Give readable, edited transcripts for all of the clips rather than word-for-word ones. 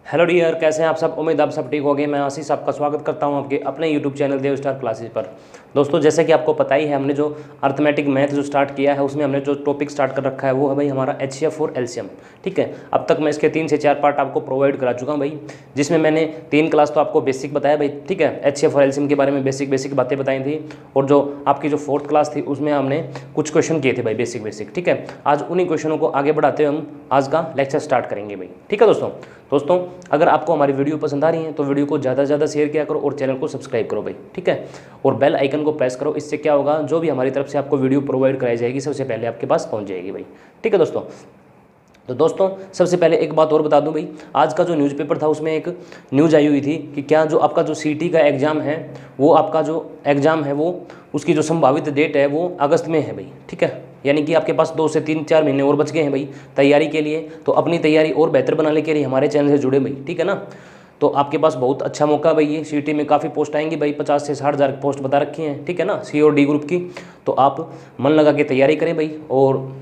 Hello dear, कैसे हैं आप सब। उम्मीद आप सब ठीक हो गए। मैं आशीष आपका स्वागत करता हूं आपके अपने यूट्यूब चैनल देव स्टार क्लासेस पर। दोस्तों, जैसे कि आपको पता ही है, हमने जो अर्थमेटिक मैथ जो स्टार्ट किया है उसमें हमने जो टॉपिक स्टार्ट कर रखा है वो है भाई हमारा एचसीएफ और एलसीएम। ठीक है, अब तक मैं इसके 3 से 4 पार्ट आपको प्रोवाइड करा चुका हूँ भाई, जिसमें मैंने 3 क्लास तो आपको बेसिक बताया भाई। ठीक है, एचसीएफ और एलसीएम के बारे में बेसिक बातें बताई थी, और जो आपकी जो 4th क्लास थी उसमें हमने कुछ क्वेश्चन किए थे भाई बेसिक। ठीक है, आज उन्हीं क्वेश्चनों को आगे बढ़ाते हुए हम आज का लेक्चर स्टार्ट करेंगे भाई। ठीक है दोस्तों, अगर आपको हमारी वीडियो पसंद आ रही है तो वीडियो को ज़्यादा से ज़्यादा शेयर किया करो और चैनल को सब्सक्राइब करो भाई। ठीक है, और बेल आइकन को प्रेस करो। इससे क्या होगा, जो भी हमारी तरफ से आपको वीडियो प्रोवाइड कराई जाएगी सबसे पहले आपके पास पहुंच जाएगी भाई। ठीक है दोस्तों, सबसे पहले एक बात और बता दूं भाई, आज का जो न्यूज़पेपर था उसमें एक न्यूज़ आई हुई थी कि क्या जो आपका जो सीटी का एग्ज़ाम है वो आपका जो एग्ज़ाम है वो उसकी जो संभावित डेट है वो अगस्त में है भाई। ठीक है, यानी कि आपके पास 2 से 3-4 महीने और बच गए हैं भाई तैयारी के लिए। तो अपनी तैयारी और बेहतर बनाने के लिए हमारे चैनल से जुड़े भाई। ठीक है ना, तो आपके पास बहुत अच्छा मौका भाई। ये सीटी में काफ़ी पोस्ट आएंगी भाई, 50 से 60 हज़ार पोस्ट बता रखी हैं। ठीक है ना, सी और डी ग्रुप की। तो आप मन लगा के तैयारी करें भाई और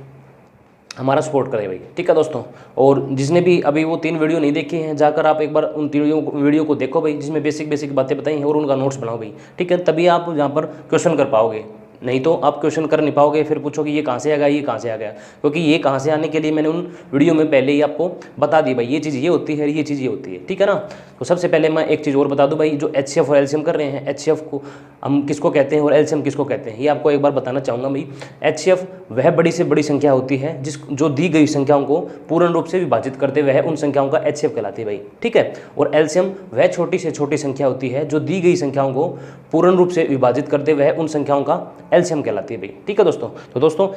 हमारा सपोर्ट करें भाई। ठीक है दोस्तों, और जिसने भी अभी वो 3 वीडियो नहीं देखे हैं, जाकर आप एक बार उन 3 वीडियो को देखो भाई, जिसमें बेसिक बातें बताई हैं, और उनका नोट्स बनाओ भाई। ठीक है, तभी आप यहाँ पर क्वेश्चन कर पाओगे, नहीं तो आप क्वेश्चन कर नहीं पाओगे। फिर पूछोगे ये कहाँ से आ गया, ये कहाँ से आ गया, क्योंकि ये कहाँ से आने के लिए मैंने उन वीडियो में पहले ही आपको बता दी भाई, ये चीज़ ये होती है, ये चीज़ ये होती है। ठीक है ना, तो सबसे पहले मैं एक चीज़ और बता दूं भाई, जो एचसीएफ और एलसीएम कर रहे हैं, एचसीएफ को हम किसको कहते हैं और एलसीएम किसको कहते हैं, ये आपको एक बार बताना चाहूँगा भाई। एचसीएफ वह बड़ी से बड़ी संख्या होती है जो दी गई संख्याओं को पूर्ण रूप से विभाजित करते वह उन संख्याओं का एचसीएफ कहलाती है भाई। ठीक है, और एलसीएम वह छोटी से छोटी संख्या होती है जो दी गई संख्याओं को पूर्ण रूप से विभाजित करते वह उन संख्याओं का एलसीएम कहलाती है भाई। ठीक है दोस्तों, तो दोस्तों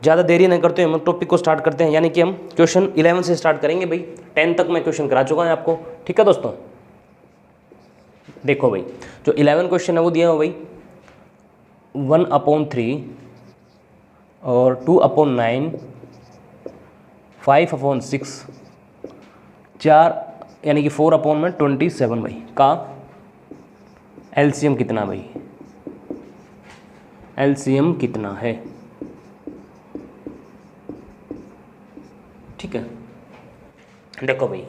ज़्यादा देरी नहीं करते हम टॉपिक को स्टार्ट करते हैं, यानी कि हम क्वेश्चन 11 से स्टार्ट करेंगे भाई। 10 तक मैं क्वेश्चन करा चुका हूँ आपको। ठीक है दोस्तों, देखो भाई, जो 11 क्वेश्चन है वो दिया हो भाई 1/3 और 2/9, 5/6, 4 यानी कि 4/27 भाई का एलसीएम कितना भाई, एलसीएम कितना है। ठीक है, देखो भाई,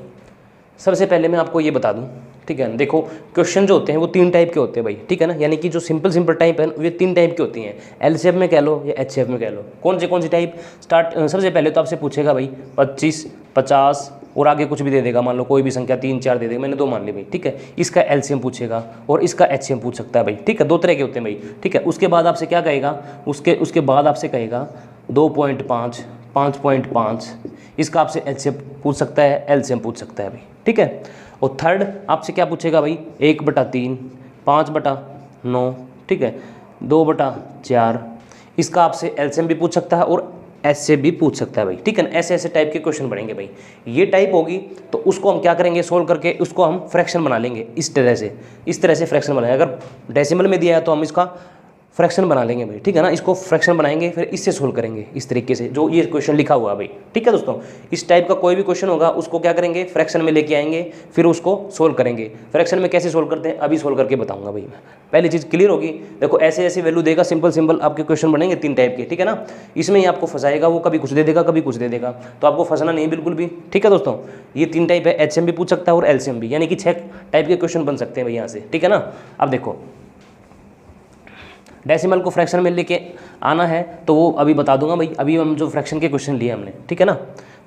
सबसे पहले मैं आपको ये बता दूं। ठीक है, देखो क्वेश्चन जो होते हैं वो 3 टाइप के होते हैं भाई। ठीक है ना, यानी कि जो सिंपल टाइप है वे 3 टाइप की होती हैं, एलसीएम में कह लो या एचसीएफ में कह लो। कौन सी टाइप स्टार्ट, सबसे पहले तो आपसे पूछेगा भाई 25, 50 और आगे कुछ भी दे देगा, मान लो कोई भी संख्या 3, 4 दे देगा, मैंने 2 मान ली भाई। ठीक है, इसका एलसीएम पूछेगा और इसका एचसीएम पूछ सकता है भाई। ठीक है, 2 तरह के होते हैं भाई। ठीक है, उसके बाद आपसे क्या कहेगा, उसके बाद आपसे कहेगा 2.5, 5.5, इसका आपसे एचसीएफ पूछ सकता है, एलसीएम पूछ सकता है भाई। ठीक है, और थर्ड आपसे क्या पूछेगा भाई 1/3, 5/9, ठीक है, 2/4, इसका आपसे एलसीएम भी पूछ सकता है और एचसीएफ भी पूछ सकता है भाई। ठीक है ना, ऐसे टाइप के क्वेश्चन बनेंगे भाई। ये टाइप होगी तो उसको हम क्या करेंगे, सोल्व करके उसको हम फ्रैक्शन बना लेंगे। इस तरह से फ्रैक्शन बनाएंगे। अगर डेसिमल में दिया है तो हम इसका फ्रैक्शन बना लेंगे भाई। ठीक है ना, इसको फ्रैक्शन बनाएंगे, फिर इससे सोल्व करेंगे इस तरीके से जो ये क्वेश्चन लिखा हुआ है भाई। ठीक है दोस्तों, इस टाइप का कोई भी क्वेश्चन होगा उसको क्या करेंगे, फ्रैक्शन में लेके आएंगे, फिर उसको सोल्व करेंगे। फ्रैक्शन में कैसे सोल्व करते हैं अभी सोल्व करके बताऊंगा भाई मैं। पहली चीज़ क्लियर होगी। देखो ऐसे वैल्यू देगा, सिंपल आपके क्वेश्चन बनेंगे 3 टाइप के। ठीक है ना, इसमें ही आपको फंसाएगा, वो कभी कुछ दे देगा कभी कुछ दे देगा, तो आपको फंसना नहीं बिल्कुल भी। ठीक है दोस्तों, ये 3 टाइप है, एचसीएम भी पूछ सकता है और एलसीएम भी, यानी कि 6 टाइप के क्वेश्चन बन सकते हैं भाई यहाँ से। ठीक है ना, अब देखो डेसिमल को फ्रैक्शन में लेके आना है तो वो अभी बता दूंगा भाई। अभी हम जो फ्रैक्शन के क्वेश्चन लिए हमने, ठीक है ना,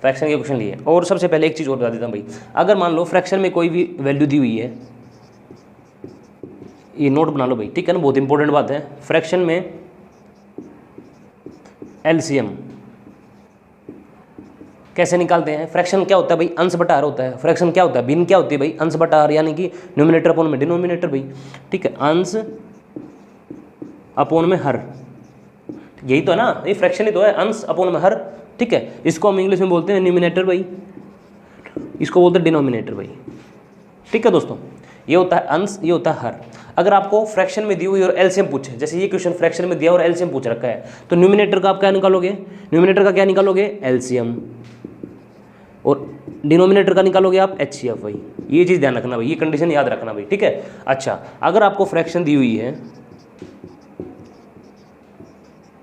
फ्रैक्शन के क्वेश्चन लिए। और सबसे पहले एक चीज़ और बता देता हूँ भाई, अगर मान लो फ्रैक्शन में कोई भी वैल्यू दी हुई है, ये नोट बना लो भाई। ठीक है ना, बहुत इंपॉर्टेंट बात है। फ्रैक्शन में एलसीएम कैसे निकालते हैं, फ्रैक्शन क्या होता है भाई, अंश बटा हर होता है। फ्रैक्शन क्या होता है, भिन्न क्या होती है भाई, अंश बटा हर, यानी कि न्यूमिनेटर अपॉन में डिनोमिनेटर भाई। ठीक है, अंश अपोन में हर, यही तो है ना, ये फ्रैक्शन ही तो है, अंश अपोन में हर। ठीक है, इसको हम इंग्लिश में बोलते हैं न्यूमिनेटर भाई, इसको बोलते हैं डिनोमिनेटर भाई। ठीक है दोस्तों, ये होता है अंश, ये होता है हर। अगर आपको फ्रैक्शन में दी हुई और एलसीएम पूछे, जैसे ये क्वेश्चन फ्रैक्शन में दिया और एलसीएम पूछ रखा है, तो न्यूमिनेटर का आप क्या निकालोगे, न्यूमिनेटर का क्या निकालोगे, एलसीएम, और डिनोमिनेटर का निकालोगे आप एचसीएफ भाई। ये चीज़ ध्यान रखना भाई, ये कंडीशन याद रखना भाई। ठीक है, अच्छा, अगर आपको फ्रैक्शन दी हुई है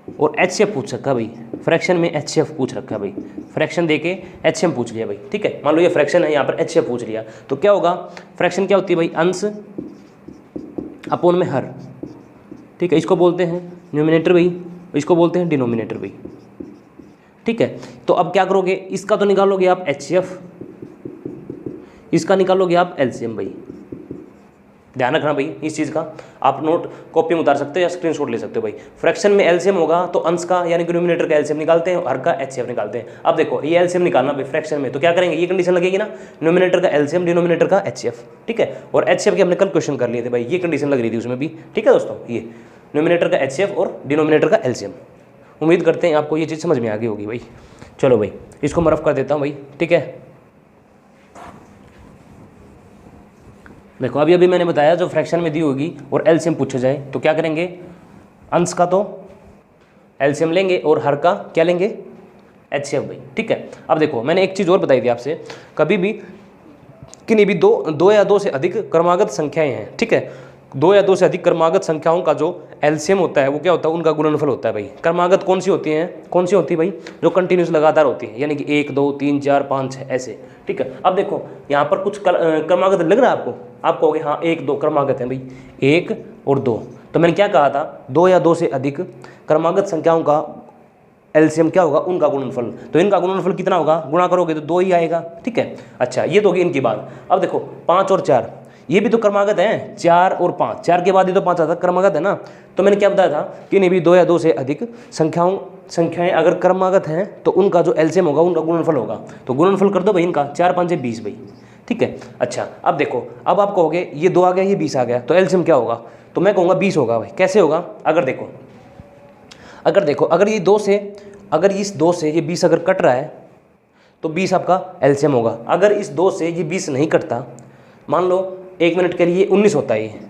और एचसीएफ पूछ सकता है भाई, फ्रैक्शन में HCF पूछ रखा है भाई, फ्रैक्शन देके HCM पूछ लिया भाई, ठीक है। मान लो ये फ्रैक्शन है, यहाँ पर HCF पूछ लिया, तो क्या होगा, फ्रैक्शन क्या होती है भाई, अंश अपोन में हर, ठीक है। इसको बोलते हैं न्यूमिनेटर भाई, इसको बोलते हैं डिनोमिनेटर भाई, ठीक है। तो अब क्या करोगे, इसका तो निकालोगे आप HCF, इसका निकालोगे आप LCM भाई। ध्यान रखना भाई इस चीज़ का, आप नोट कॉपी में उतार सकते हो या स्क्रीनशॉट ले सकते हो भाई। फ्रैक्शन में LCM होगा तो अंश का यानी कि डिनोमिनेटर का LCM निकालते हैं, हर का HCF निकालते हैं। अब देखो ये LCM निकालना भाई फ्रैक्शन में, तो क्या करेंगे, ये कंडीशन लगेगी ना, न्यूमिनेटर का LCM डिनोमिनेटर का HCF, ठीक है। और HCF के हमने कल क्वेश्चन कर लिए थे भाई, ये कंडीशन लग रही थी उसमें भी, ठीक है दोस्तों। ये न्यूमिनेटर का HCF और डिनोमिनेटर का LCM, उम्मीद करते हैं आपको ये चीज़ समझ में आ गई होगी भाई। चलो भाई इसको मैं रफ कर देता हूँ भाई, ठीक है। देखो अभी मैंने बताया जो फ्रैक्शन में दी होगी और LCM पूछा जाए तो क्या करेंगे, अंश का तो LCM लेंगे और हर का क्या लेंगे, HCF भाई, ठीक है। अब देखो मैंने एक चीज़ और बताई थी आपसे, कभी भी किन्हीं भी दो या दो से अधिक क्रमागत संख्याएं हैं, ठीक है, 2 या 2 से अधिक क्रमागत संख्याओं का जो LCM होता है वो क्या होता है, उनका गुणनफल होता है भाई। क्रमागत कौन सी होती हैं, कौन सी होती है भाई, जो कंटिन्यूस लगातार होती है, यानी कि 1 2 3 4 5 6 ऐसे, ठीक है। अब देखो यहाँ पर कुछ क्रमागत लग रहा है आपको, आप कहोगे हाँ 1 2 क्रमागत है भाई, 1 और 2, तो मैंने क्या कहा था, 2 या 2 से अधिक क्रमागत संख्याओं का LCM क्या होगा, उनका गुणनफल। तो इनका गुणनफल कितना होगा, गुणा करोगे तो 2 ही आएगा, ठीक है। अच्छा ये तो होगी इनकी बात। अब देखो 5 और 4 ये भी तो क्रमागत हैं, 4 और 5, 4 के बाद ही तो 5 आता, क्रमागत है ना। तो मैंने क्या बताया था कि नहीं भी 2 या 2 से अधिक संख्याएं अगर क्रमागत हैं तो उनका जो LCM होगा उनका गुणनफल होगा। तो गुणनफल कर दो भाई इनका, 4 5 से 20 भाई, ठीक है। अच्छा अब देखो, अब आप कहोगे ये 2 आ गया ये 20 आ गया, तो LCM क्या होगा, तो मैं कहूँगा 20 होगा भाई। कैसे होगा, अगर देखो अगर ये 2 से, अगर इस 2 से ये 20 अगर कट रहा है तो 20 आपका LCM होगा। अगर इस 2 से ये 20 नहीं कटता, मान लो 1 मिनट के लिए 19 होता है ये,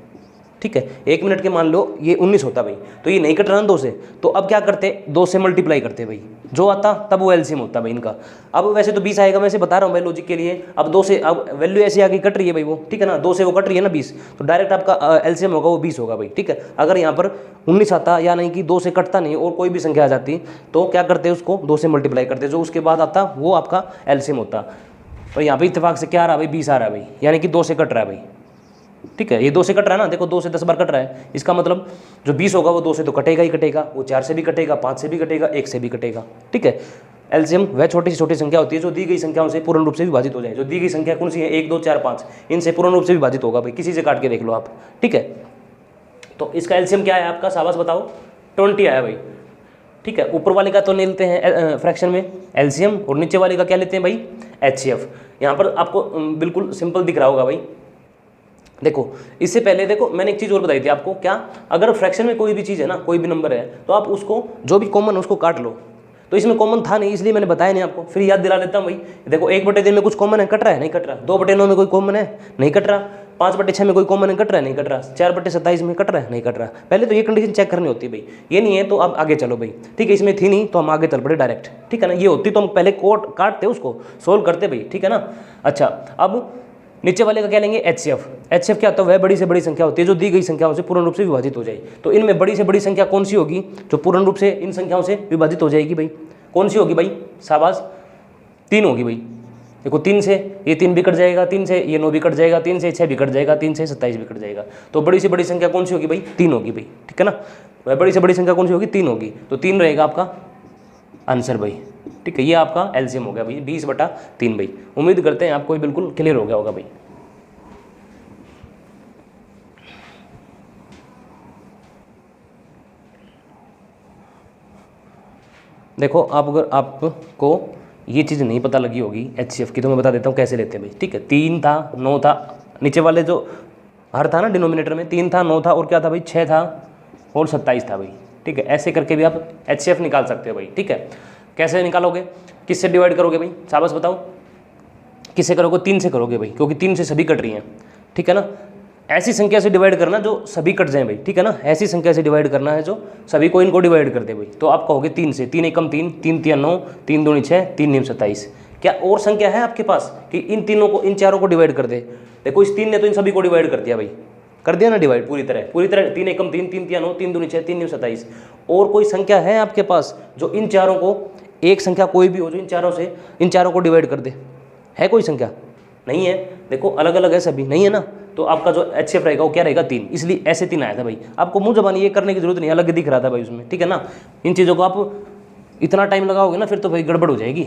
ठीक है, 1 मिनट के मान लो ये 19 होता भाई, तो ये नहीं कट रहा ना 2 से, तो अब क्या करते, 2 से मल्टीप्लाई करते भाई, जो आता तब वो LCM होता भाई इनका। अब वैसे तो 20 आएगा, मैं ऐसे बता रहा हूँ भाई लॉजिक के लिए। अब 2 से, अब वैल्यू ऐसे आगे कट रही है भाई वो, ठीक है ना, 2 से वो कट रही है ना 20, तो डायरेक्ट आपका LCM होगा वो 20 होगा भाई, ठीक है। अगर यहाँ पर 19 आता या नहीं कि 2 से कटता नहीं और कोई भी संख्या आ जाती तो क्या करते उसको 2 से मल्टीप्लाई करते, जो उसके बाद आता वो आपका LCM होता। तो यहाँ पर इत्तेफाक से क्या आ रहा है भाई, 20 आ रहा है भाई, यानी कि 2 से कट रहा है भाई, ठीक है। ये 2 से कट रहा है ना, देखो 2 से 10 बार कट रहा है, इसका मतलब जो 20 होगा वो 2 से तो कटेगा ही कटेगा, वो 4 से भी कटेगा, 5 से भी कटेगा, 1 से भी कटेगा, ठीक है। LCM वह छोटी से छोटी संख्या होती है जो दी गई संख्याओं से पूर्ण रूप से विभाजित हो जाए। जो दी गई संख्या कौन सी है, 1 2 4 5, इनसे पूर्ण रूप से विभाजित होगा भाई, किसी से काट के देख लो आप, ठीक है। तो इसका LCM क्या है आपका, शाबाश बताओ, 20 आया भाई, ठीक है। ऊपर वाले का तो नहीं लेते हैं फ्रैक्शन में LCM, और नीचे वाले का क्या लेते हैं भाई, HCF। यहाँ पर आपको बिल्कुल सिंपल दिख रहा होगा भाई। देखो इससे पहले देखो मैंने एक चीज़ और बताई थी आपको, क्या, अगर फ्रैक्शन में कोई भी चीज़ है ना, कोई भी नंबर है, तो आप उसको जो भी कॉमन है उसको काट लो। तो इसमें कॉमन था नहीं, इसलिए मैंने बताया नहीं आपको, फिर याद दिला देता हूँ भाई। देखो 1/3 में कुछ कॉमन है, कट रहा है, नहीं कट रहा। 2/9 में कोई कॉमन है, नहीं कट रहा। 5/6 में कोई कॉमन है, कट रहा है, नहीं कट रहा। 4/27 में कट रहा है, नहीं कट रहा। पहले तो ये कंडीशन चेक करनी होती है भाई, ये नहीं है तो आप आगे चलो भाई, ठीक है। इसमें थी नहीं तो हम आगे चल पड़े डायरेक्ट, ठीक है ना। ये होती तो हम पहले कोड काटते, उसको सोल्व करते भाई, ठीक है ना। अच्छा अब नीचे वाले का क्या लेंगे, HCF। HCF क्या होता है, वह बड़ी से बड़ी संख्या होती है जो दी गई संख्याओं से पूर्ण रूप से विभाजित हो जाए। तो इनमें बड़ी से बड़ी संख्या कौन सी होगी जो पूर्ण रूप से इन संख्याओं से विभाजित हो जाएगी भाई, कौन सी होगी भाई, शाबाश, 3 होगी भाई। देखो 3 से ये 3 भी कट जाएगा, 3 से ये 9 भी कट जाएगा, 3 से 6 भी कट जाएगा, 3 से 27 भी कट जाएगा। तो बड़ी से बड़ी संख्या कौन सी होगी भाई, 3 होगी भाई, ठीक है ना। वह बड़ी से बड़ी संख्या कौन सी होगी, 3 होगी। तो 3 रहेगा आपका आंसर भाई, ठीक है। ये आपका LCM हो गया भाई, 20/3 भाई। उम्मीद करते हैं आपको बिल्कुल क्लियर हो गया होगा भाई। देखो आप, अगर आपको ये चीज़ नहीं पता लगी होगी HCF की, तो मैं बता देता हूँ कैसे लेते हैं भाई, ठीक है। 3 था, 9 था, नीचे वाले जो हर था ना डिनोमिनेटर में, 3 था, 9 था और क्या था भाई, 6 था और 27 था भाई, ठीक है। ऐसे करके भी आप HCF निकाल सकते हो भाई, ठीक है। कैसे निकालोगे, किससे डिवाइड करोगे भाई, शाबाश बताओ, किससे करोगे, 3 से करोगे भाई, क्योंकि 3 से सभी कट रही हैं, ठीक है ना। ऐसी संख्या से डिवाइड करना जो सभी कट जाए भाई, ठीक है ना। ऐसी संख्या से डिवाइड करना है जो सभी को इनको डिवाइड कर दे भाई। तो आप कहोगे 3 से, 3 एकम 3, 3 तिया 9, 3 दूनी 6, 3 नीम 27। क्या और संख्या है आपके पास कि इन तीनों को, इन चारों को डिवाइड कर दे। देखो इस 3 ने तो इन सभी को डिवाइड कर दिया भाई, कर दिया ना डिवाइड पूरी तरह 3 एकम 3, 3 तिया 9, 3 दूनी 6, 3 नीम 27। और कोई संख्या है आपके पास जो इन चारों को, एक संख्या कोई भी हो जो इन चारों को डिवाइड कर दे? है कोई संख्या? नहीं है। देखो अलग अलग है सभी, नहीं है ना, तो आपका जो HCF रहेगा वो क्या रहेगा? 3। इसलिए ऐसे 3 आया था भाई। आपको मुंह जबानी ये करने की जरूरत नहीं, अलग दिख रहा था भाई उसमें, ठीक है ना। इन चीज़ों को आप इतना टाइम लगाओगे ना फिर तो भाई गड़बड़ हो जाएगी।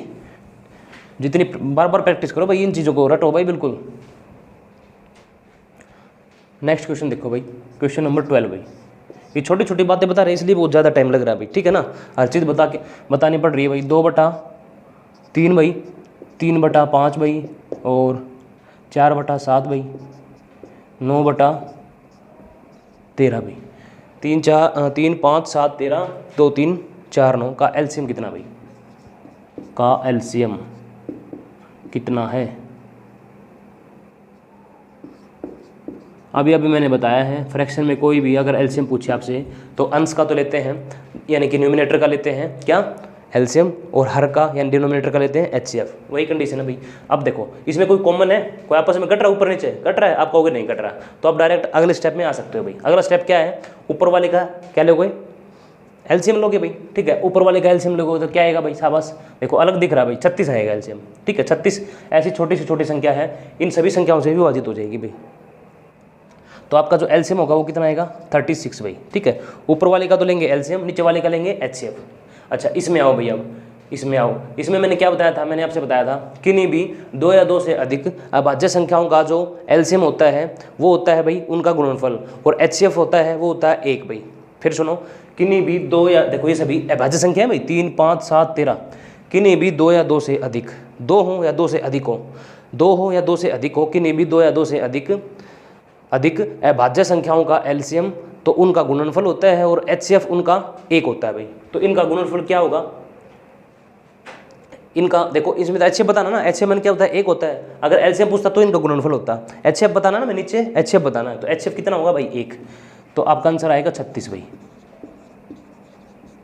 जितनी बार बार प्रैक्टिस करो भाई, इन चीज़ों को रटो भाई बिल्कुल। नेक्स्ट क्वेश्चन देखो भाई, क्वेश्चन नंबर 12 भाई। ये छोटी छोटी बातें बता रहे हैं इसलिए बहुत ज़्यादा टाइम लग रहा है भाई, ठीक है ना। हर चीज़ बतानी पड़ रही है भाई। 2/3 भाई, 3/5 भाई, और 4/7 भाई, 9/13 भाई। 3 5 7 13, 2 3 4 9 का LCM कितना भाई? का LCM कितना है? अभी मैंने बताया है, फ्रैक्शन में कोई भी अगर LCM पूछे आपसे तो अंश का तो लेते हैं, यानी कि न्यूमिनेटर का लेते हैं क्या? LCM, और हर का यानी डिनोमिनेटर का लेते हैं HCF। वही कंडीशन है भाई। अब देखो इसमें कोई कॉमन है? कोई आपस में कट रहा है? ऊपर नीचे कट रहा है? आप कहोगे नहीं कट रहा, तो आप डायरेक्ट अगले स्टेप में आ सकते हो भाई। अगला स्टेप क्या है? ऊपर वाले का क्या लोगे? LCM लोगे भाई, ठीक है। ऊपर वाले का LCM लोगे तो क्या आएगा भाई? शाबाश, देखो अलग दिख रहा है भाई, 36 आएगा LCM, ठीक है। 36 ऐसी छोटी से छोटी संख्या है, इन सभी संख्याओं से विभाजित हो जाएगी भाई। तो आपका जो LCM होगा वो कितना आएगा? 36 भाई, ठीक है। ऊपर वाले का तो लेंगे LCM, नीचे वाले का लेंगे HCF। अच्छा इसमें आओ भैया, अब इसमें आओ। इसमें मैंने क्या बताया था? मैंने आपसे बताया था किन्हीं भी 2 या 2 से अधिक अभाज्य संख्याओं का जो LCM होता है वो होता है भाई उनका गुणनफल, और HCF होता है वो होता है 1 भाई। फिर सुनो, किन्हीं भी 2 या, देखो ये सभी अभाज्य संख्या है भाई, 3 5 7 13, किन्हीं भी 2 या 2 से अधिक, 2 हो या 2 से अधिक हो, 2 हो या 2 से अधिक हो, किन्हीं भी 2 या 2 से अधिक अभाज्य संख्याओं का LCM तो उनका गुणनफल होता है, और HCF उनका 1 होता है भाई। तो इनका गुणनफल क्या होगा? इनका देखो, इसमें तो HCF बताना ना, HCF मैंने क्या होता है? 1 होता है। अगर LCM पूछता तो इनका गुणनफल होता। HCF बताना ना, मैं नीचे HCF बताना है, तो HCF कितना होगा भाई? 1। तो आपका आंसर आएगा 36 भाई,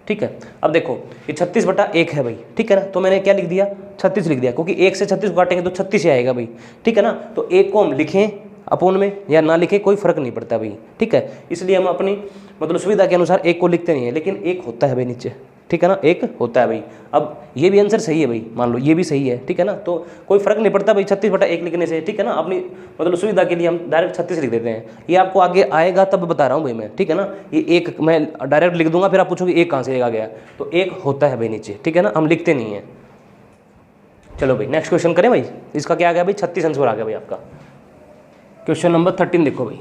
ठीक है। अब देखो ये 36/1 है भाई, ठीक है ना। तो मैंने क्या लिख दिया? 36 लिख दिया, क्योंकि 1 से 36 को काटेंगे तो 36 ही आएगा भाई, ठीक है ना। तो 1 को हम लिखें अपोन में या ना लिखें कोई फर्क नहीं पड़ता भाई, ठीक है। इसलिए हम अपनी मतलब सुविधा के अनुसार 1 को लिखते नहीं है, लेकिन 1 होता है भाई नीचे, ठीक है ना, 1 होता है भाई। अब ये भी आंसर सही है भाई, मान लो ये भी सही है, ठीक है ना। तो कोई फर्क नहीं पड़ता भाई 36/1 लिखने से, ठीक है ना। अपनी मतलब सुविधा के लिए हम डायरेक्ट 36 लिख देते हैं। ये आपको आगे आएगा तब बता रहा हूँ भाई मैं, ठीक है ना। ये 1 मैं डायरेक्ट लिख दूंगा, फिर आप पूछोगे 1 कहाँ से आ गया? तो 1 होता है भाई नीचे, ठीक है ना, हम लिखते नहीं है। चलो भाई नेक्स्ट क्वेश्चन करें भाई। इसका क्या आ गया भाई? 36 आंसर आ गया भाई आपका। क्वेश्चन नंबर 13 देखो भाई।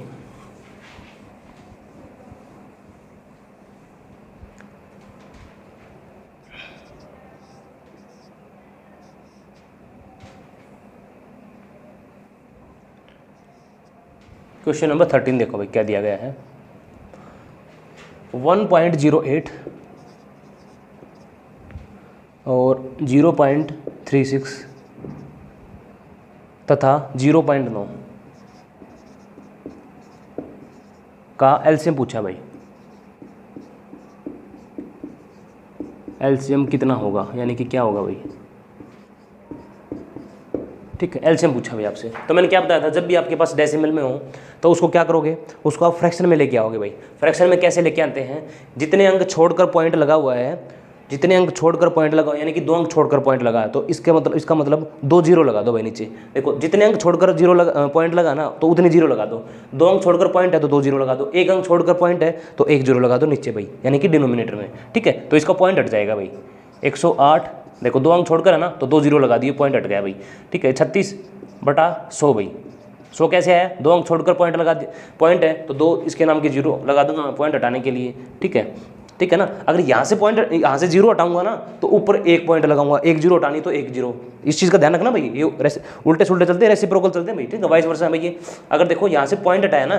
क्वेश्चन नंबर 13 देखो भाई क्या दिया गया है। 1.08 और 0.36 तथा 0.9 का LCM पूछा भाई। LCM कितना होगा, यानी कि क्या होगा भाई, ठीक है। LCM पूछा भाई आपसे, तो मैंने क्या बताया था? जब भी आपके पास डेसिमल में हो तो उसको क्या करोगे? उसको आप फ्रैक्शन में लेके आओगे भाई। फ्रैक्शन में कैसे लेके आते हैं? जितने अंक छोड़कर पॉइंट लगा हुआ है, जितने अंक छोड़कर पॉइंट लगा, यानी कि 2 अंक छोड़कर पॉइंट लगा है, तो इसका मतलब 2 जीरो लगा दो भाई नीचे। देखो जितने अंक छोड़कर पॉइंट लगा ना, तो उतने जीरो लगा दो। 2 अंक छोड़कर पॉइंट है तो 2 जीरो लगा दो। 1 अंक छोड़कर पॉइंट है तो 1 जीरो लगा दो नीचे भाई, यानी कि डिनोमिनेटर में, ठीक है। तो इसका पॉइंट हट जाएगा भाई। 108, देखो 2 अंक छोड़कर है ना, तो 2 जीरो लगा दिए, पॉइंट हट गया भाई, ठीक है। 36/100 भाई। 100 कैसे आया? 2 अंक छोड़कर पॉइंट लगा दिए, पॉइंट है तो 2 इसके नाम की जीरो लगा दूंगा मैं पॉइंट हटाने के लिए, ठीक है, ठीक है ना। अगर यहाँ से पॉइंट, यहाँ से जीरो हटाऊंगा ना तो ऊपर 1 पॉइंट लगाऊंगा, 1 जीरो हटानी तो 1 जीरो। इस चीज़ का ध्यान रखना भाई, ये उल्टे सुल्टे चलते हैं, रेसिप्रोकल चलते हैं भाई, ठीक है, वाइस वर्सा भाई। ये अगर देखो यहाँ से पॉइंट हटाया ना,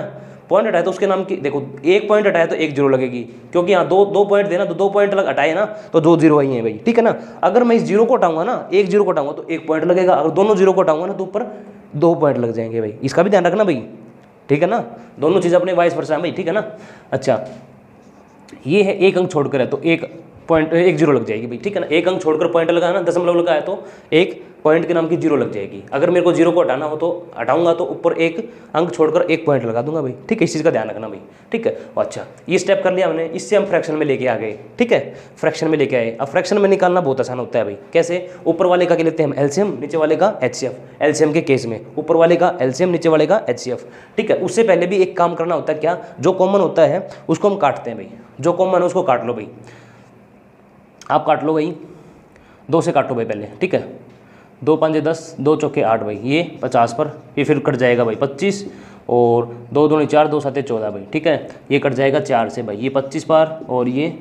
पॉइंट हटाया तो उसके नाम की, देखो 1 पॉइंट हटाया तो 1 जीरो लगेगी, क्योंकि यहाँ दो पॉइंट देना, तो 2 पॉइंट हटाए ना तो 2 जीरो आई है भाई, ठीक है ना। अगर मैं इस जीरो को हटाऊंगा ना, 1 जीरो को हटाऊंगा तो 1 पॉइंट लगेगा, अगर दोनों जीरो को हटाऊंगा ना तो ऊपर 2 पॉइंट लग जाएंगे भाई। इसका भी ध्यान रखना भाई, ठीक है ना। दोनों चीज़ अपने वाइस वर्सा भाई, ठीक है ना। अच्छा ये है 1 अंक छोड़कर है, तो 1 पॉइंट एक जीरो लग जाएगी भाई, ठीक है ना। एक अंक छोड़कर पॉइंट लगाना, दशमलव लगाया तो एक पॉइंट के नाम की जीरो लग जाएगी। अगर मेरे को जीरो को हटाना हो तो हटाऊंगा तो ऊपर एक अंक छोड़कर एक पॉइंट लगा दूंगा भाई, ठीक है। इस चीज़ का ध्यान रखना भाई, ठीक है। अच्छा, ये स्टेप कर लिया हमने, इससे हम फ्रैक्शन में लेके आ गए, ठीक है। फ्रैक्शन में लेके आए। अब फ्रैक्शन में निकालना बहुत आसान होता है भाई। कैसे? ऊपर वाले का क्या लेते हैं हम एलसीएम, नीचे वाले का एचसीएफ। एलसीएम के केस में ऊपर वाले का एलसीएम, नीचे वाले का एचसीएफ, ठीक है। उससे पहले भी एक काम करना होता है, क्या? जो कॉमन होता है उसको हम काटते हैं भाई। जो कॉमन है उसको काट लो भाई, आप काट लो भाई, 2 से काटो भाई पहले, ठीक है। 2 5 10, 2 चौके 8 भाई, ये 50 पर, ये फिर कट जाएगा भाई 25, और 2 दूनी 4, 2 7 14 भाई, ठीक है। ये कट जाएगा 4 से भाई, ये 25 बार और ये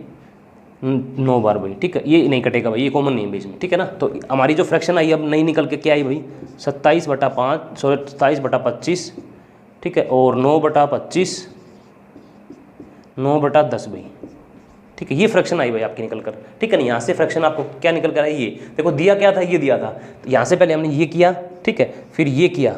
9 बार भाई, ठीक है। ये नहीं कटेगा भाई, ये कॉमन नहीं है बीच में, ठीक है ना। तो हमारी जो फ्रैक्शन आई अब नई निकल के क्या आई भाई? 27/5, ठीक है, और 9/25, 9/10 भाई, ठीक है। ये फ्रैक्शन आई भाई आपकी निकल कर, ठीक है ना। यहाँ से फ्रैक्शन आपको क्या निकल कर आई? ये देखो, दिया क्या था? ये दिया था। तो यहाँ से पहले हमने ये किया, ठीक है, फिर ये किया।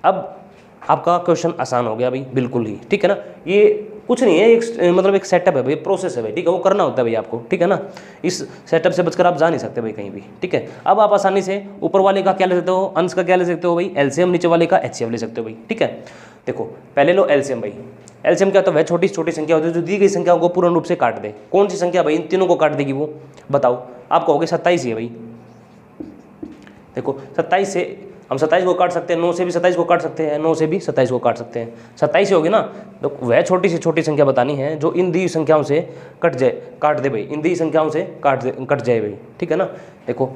अब आपका क्वेश्चन आसान हो गया भाई, बिल्कुल ही, ठीक है ना। ये कुछ नहीं है, एक मतलब एक सेटअप है भाई, प्रोसेस है भाई, ठीक है। वो करना होता है भाई आपको, ठीक है ना। इस सेटअप से बचकर आप जा नहीं सकते भाई कहीं भी, ठीक है। अब आप आसानी से ऊपर वाले का क्या ले सकते हो? अंश का क्या ले सकते हो भाई? एलसीएम, नीचे वाले का एचसीएफ ले सकते हो भाई, ठीक है। देखो पहले लो एलसीएम भाई। एलसीएम क्या होता है? वह छोटी छोटी संख्या होती है जो दी गई संख्याओं को पूर्ण रूप से काट दे। कौन सी संख्या भाई इन तीनों को काट देगी? वो बताओ। आप कहोगे 27 ही है भाई। देखो 27 से हम 27 को काट सकते हैं, 9 से भी 27 को काट सकते हैं, 9 से भी 27 को काट सकते हैं। 27 ही होगी ना। तो वह छोटी से छोटी संख्या बतानी है जो इन दी संख्याओं से काट दे भाई, इन दी संख्याओं से कट जाए भाई, ठीक है ना। देखो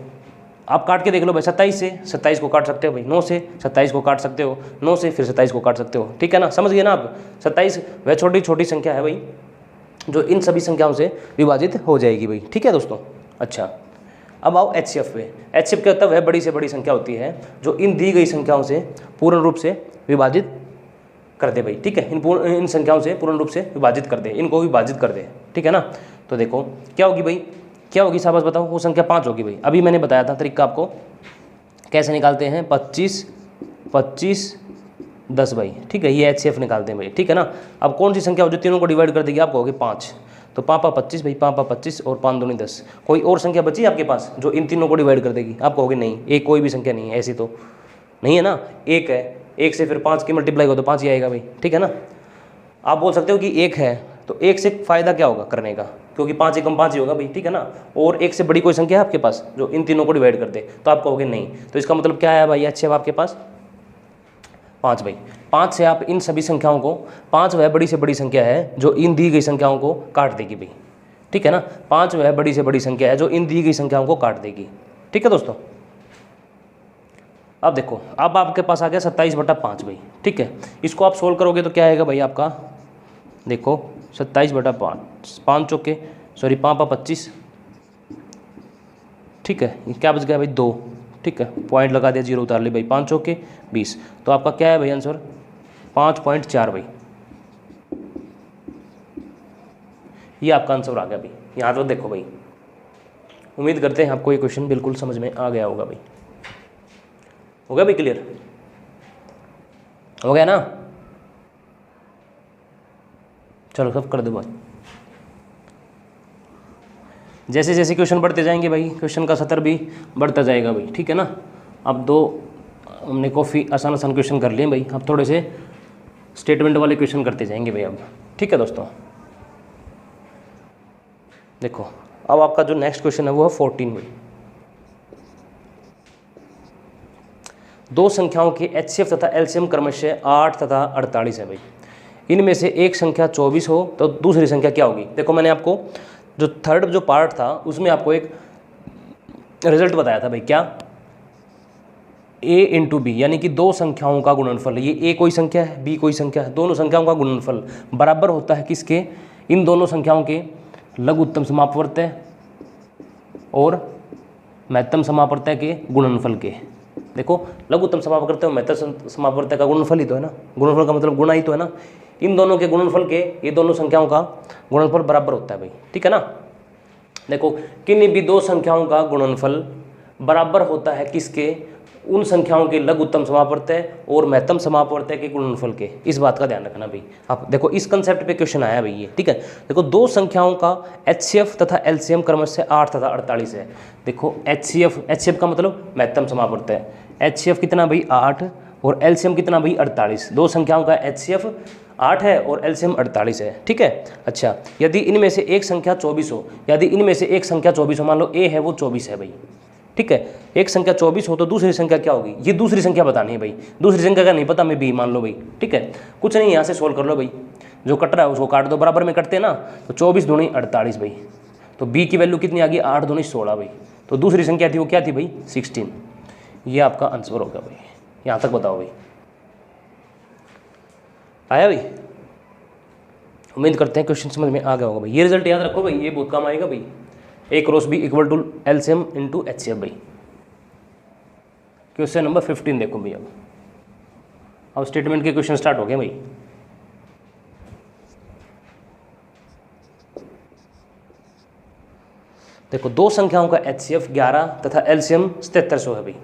आप काट के देख लो भाई, 27 से 27 को काट सकते हो भाई, 9 से 27 को काट सकते हो, 9 से फिर 27 को काट सकते हो, ठीक है ना। समझ गए ना आप? 27 वह छोटी छोटी संख्या है भाई जो इन सभी संख्याओं से विभाजित हो जाएगी भाई, ठीक है दोस्तों। अच्छा, अब आओ एचसीएफ पे। एचसीएफ क्या होता है? वह बड़ी से बड़ी संख्या होती है जो इन दी गई संख्याओं से पूर्ण रूप से विभाजित कर दे भाई, ठीक है। इन संख्याओं से पूर्ण रूप से विभाजित कर दे, इनको विभाजित कर दे, ठीक है ना। तो देखो क्या होगी भाई, क्या होगी शाबाश बताओ? वो संख्या 5 होगी भाई। अभी मैंने बताया था तरीका आपको कैसे निकालते हैं, 25 25 10 भाई, ठीक है। ये एचसीएफ निकालते हैं भाई, ठीक है ना। अब कौन सी संख्या हो जो तीनों को डिवाइड कर देगी? आप कहोगे 5, तो 5 25 भाई, 5 25 और 5 दूनी 10। कोई और संख्या बची आपके पास जो इन तीनों को डिवाइड कर देगी? आप कहोगे नहीं, एक कोई भी संख्या नहीं है, ऐसी तो नहीं है ना। एक है, एक से फिर 5 की मल्टीप्लाई हो तो 5 ही आएगा भाई, ठीक है ना। आप बोल सकते हो कि एक है, तो एक से फ़ायदा क्या होगा करने का? क्योंकि 5 एकम 5 ही होगा भाई, ठीक है ना। और एक से बड़ी कोई संख्या है आपके पास जो इन तीनों को डिवाइड कर दे? तो आप कहोगे नहीं। तो इसका मतलब क्या है भाई? अच्छे आपके पास 5 भाई। 5 से आप इन सभी संख्याओं को, 5 वह बड़ी से बड़ी संख्या है जो इन दी गई संख्याओं को काट देगी भाई, ठीक है ना। 5 वह बड़ी से बड़ी संख्या है जो इन दी गई संख्याओं को काट देगी, ठीक है दोस्तों। अब देखो, अब आपके पास आ गया 27/5 भाई, ठीक है। इसको आप सोल्व करोगे तो क्या आएगा भाई आपका? देखो 27/5, 5 चौके 5 25, ठीक है। ये क्या बच गया भाई? 2, ठीक है। पॉइंट लगा दिया, 0 उतार ली भाई, 5 चौके 20। तो आपका क्या है भाई आंसर? 5.4 भाई। ये आपका आंसर आ गया भाई। यहाँ तो देखो भाई, उम्मीद करते हैं आपको ये क्वेश्चन बिल्कुल समझ में आ गया होगा भाई। हो गया भाई क्लियर? हो गया ना? चलो सब कर दो बात। जैसे जैसे क्वेश्चन बढ़ते जाएंगे भाई, क्वेश्चन का सतर भी बढ़ता जाएगा भाई, ठीक है ना। अब 2 हमने काफ़ी आसान आसान क्वेश्चन कर लिए भाई, अब थोड़े से स्टेटमेंट वाले क्वेश्चन करते जाएंगे भाई अब, ठीक है दोस्तों। देखो अब आपका जो नेक्स्ट क्वेश्चन है वो है 14 भाई। 2 संख्याओं के एचसीएफ तथा एलसीएम क्रमशः 8 तथा 48 है भाई। इनमें से एक संख्या 24 हो तो दूसरी संख्या क्या होगी? देखो मैंने आपको जो थर्ड जो पार्ट था उसमें आपको एक रिजल्ट बताया था भाई, क्या? a इंटू बी, यानी कि 2 संख्याओं का गुणनफल। ये a कोई संख्या है, b कोई संख्या है, दोनों संख्याओं का गुणनफल बराबर होता है किसके? इन दोनों संख्याओं के लघुत्तम समापवर्त्य और महत्तम समापवर्त्य के गुणनफल के। देखो लघुत्तम समापवर्त्य और महत्तम समापवर्त्य का गुणनफल ही तो है ना, गुणनफल का मतलब गुणा ही तो है ना। इन दोनों के गुणनफल के, ये दोनों संख्याओं का गुणनफल बराबर होता है भाई, ठीक है ना। देखो किन्हीं भी 2 संख्याओं का गुणनफल बराबर होता है किसके? उन संख्याओं के लघुत्तम समापवर्तय और महत्तम समापवर्तय के गुणनफल के, इस बात का ध्यान रखना भाई। आप देखो इस कंसेप्ट पे क्वेश्चन आया भाई ये, ठीक है। देखो दो संख्याओं का HCF तथा LCM क्रमशः 8 तथा 48 है। देखो HCF का मतलब महत्तम समापवर्तय, HCF कितना भाई 8 और LCM कितना भाई 48। दो संख्याओं का HCF 8 है और LCM 48 है, ठीक है। अच्छा, यदि इनमें से एक संख्या 24 हो, यदि इनमें से एक संख्या 24 हो, मान लो A है वो 24 है भाई, ठीक है। एक संख्या 24 हो तो दूसरी संख्या क्या होगी, ये दूसरी संख्या बतानी है भाई। दूसरी संख्या का नहीं पता, मैं B मान लो भाई, ठीक है। कुछ नहीं, यहाँ से सोल्व कर लो भाई, जो कट रहा है उसको काट दो, बराबर में कटते हैं ना, तो 24 दूनी 48 भाई। तो B की वैल्यू कितनी आ गई, 8 दूनी 16 भाई। तो दूसरी संख्या थी वो क्या थी भाई, 16। ये आपका आंसर होगा भाई। यहाँ तक बताओ भाई, आया भाई? उम्मीद करते हैं क्वेश्चन समझ में आ गया होगा भाई। ये रिजल्ट याद रखो भाई, ये बहुत काम आएगा भाई। A cross B equal to LCM into HCF भाई। क्वेश्चन नंबर 15 देखो भाई। अब स्टेटमेंट के क्वेश्चन स्टार्ट हो गए भाई। देखो दो संख्याओं का HCF 11 तथा LCM 7700 है भाई।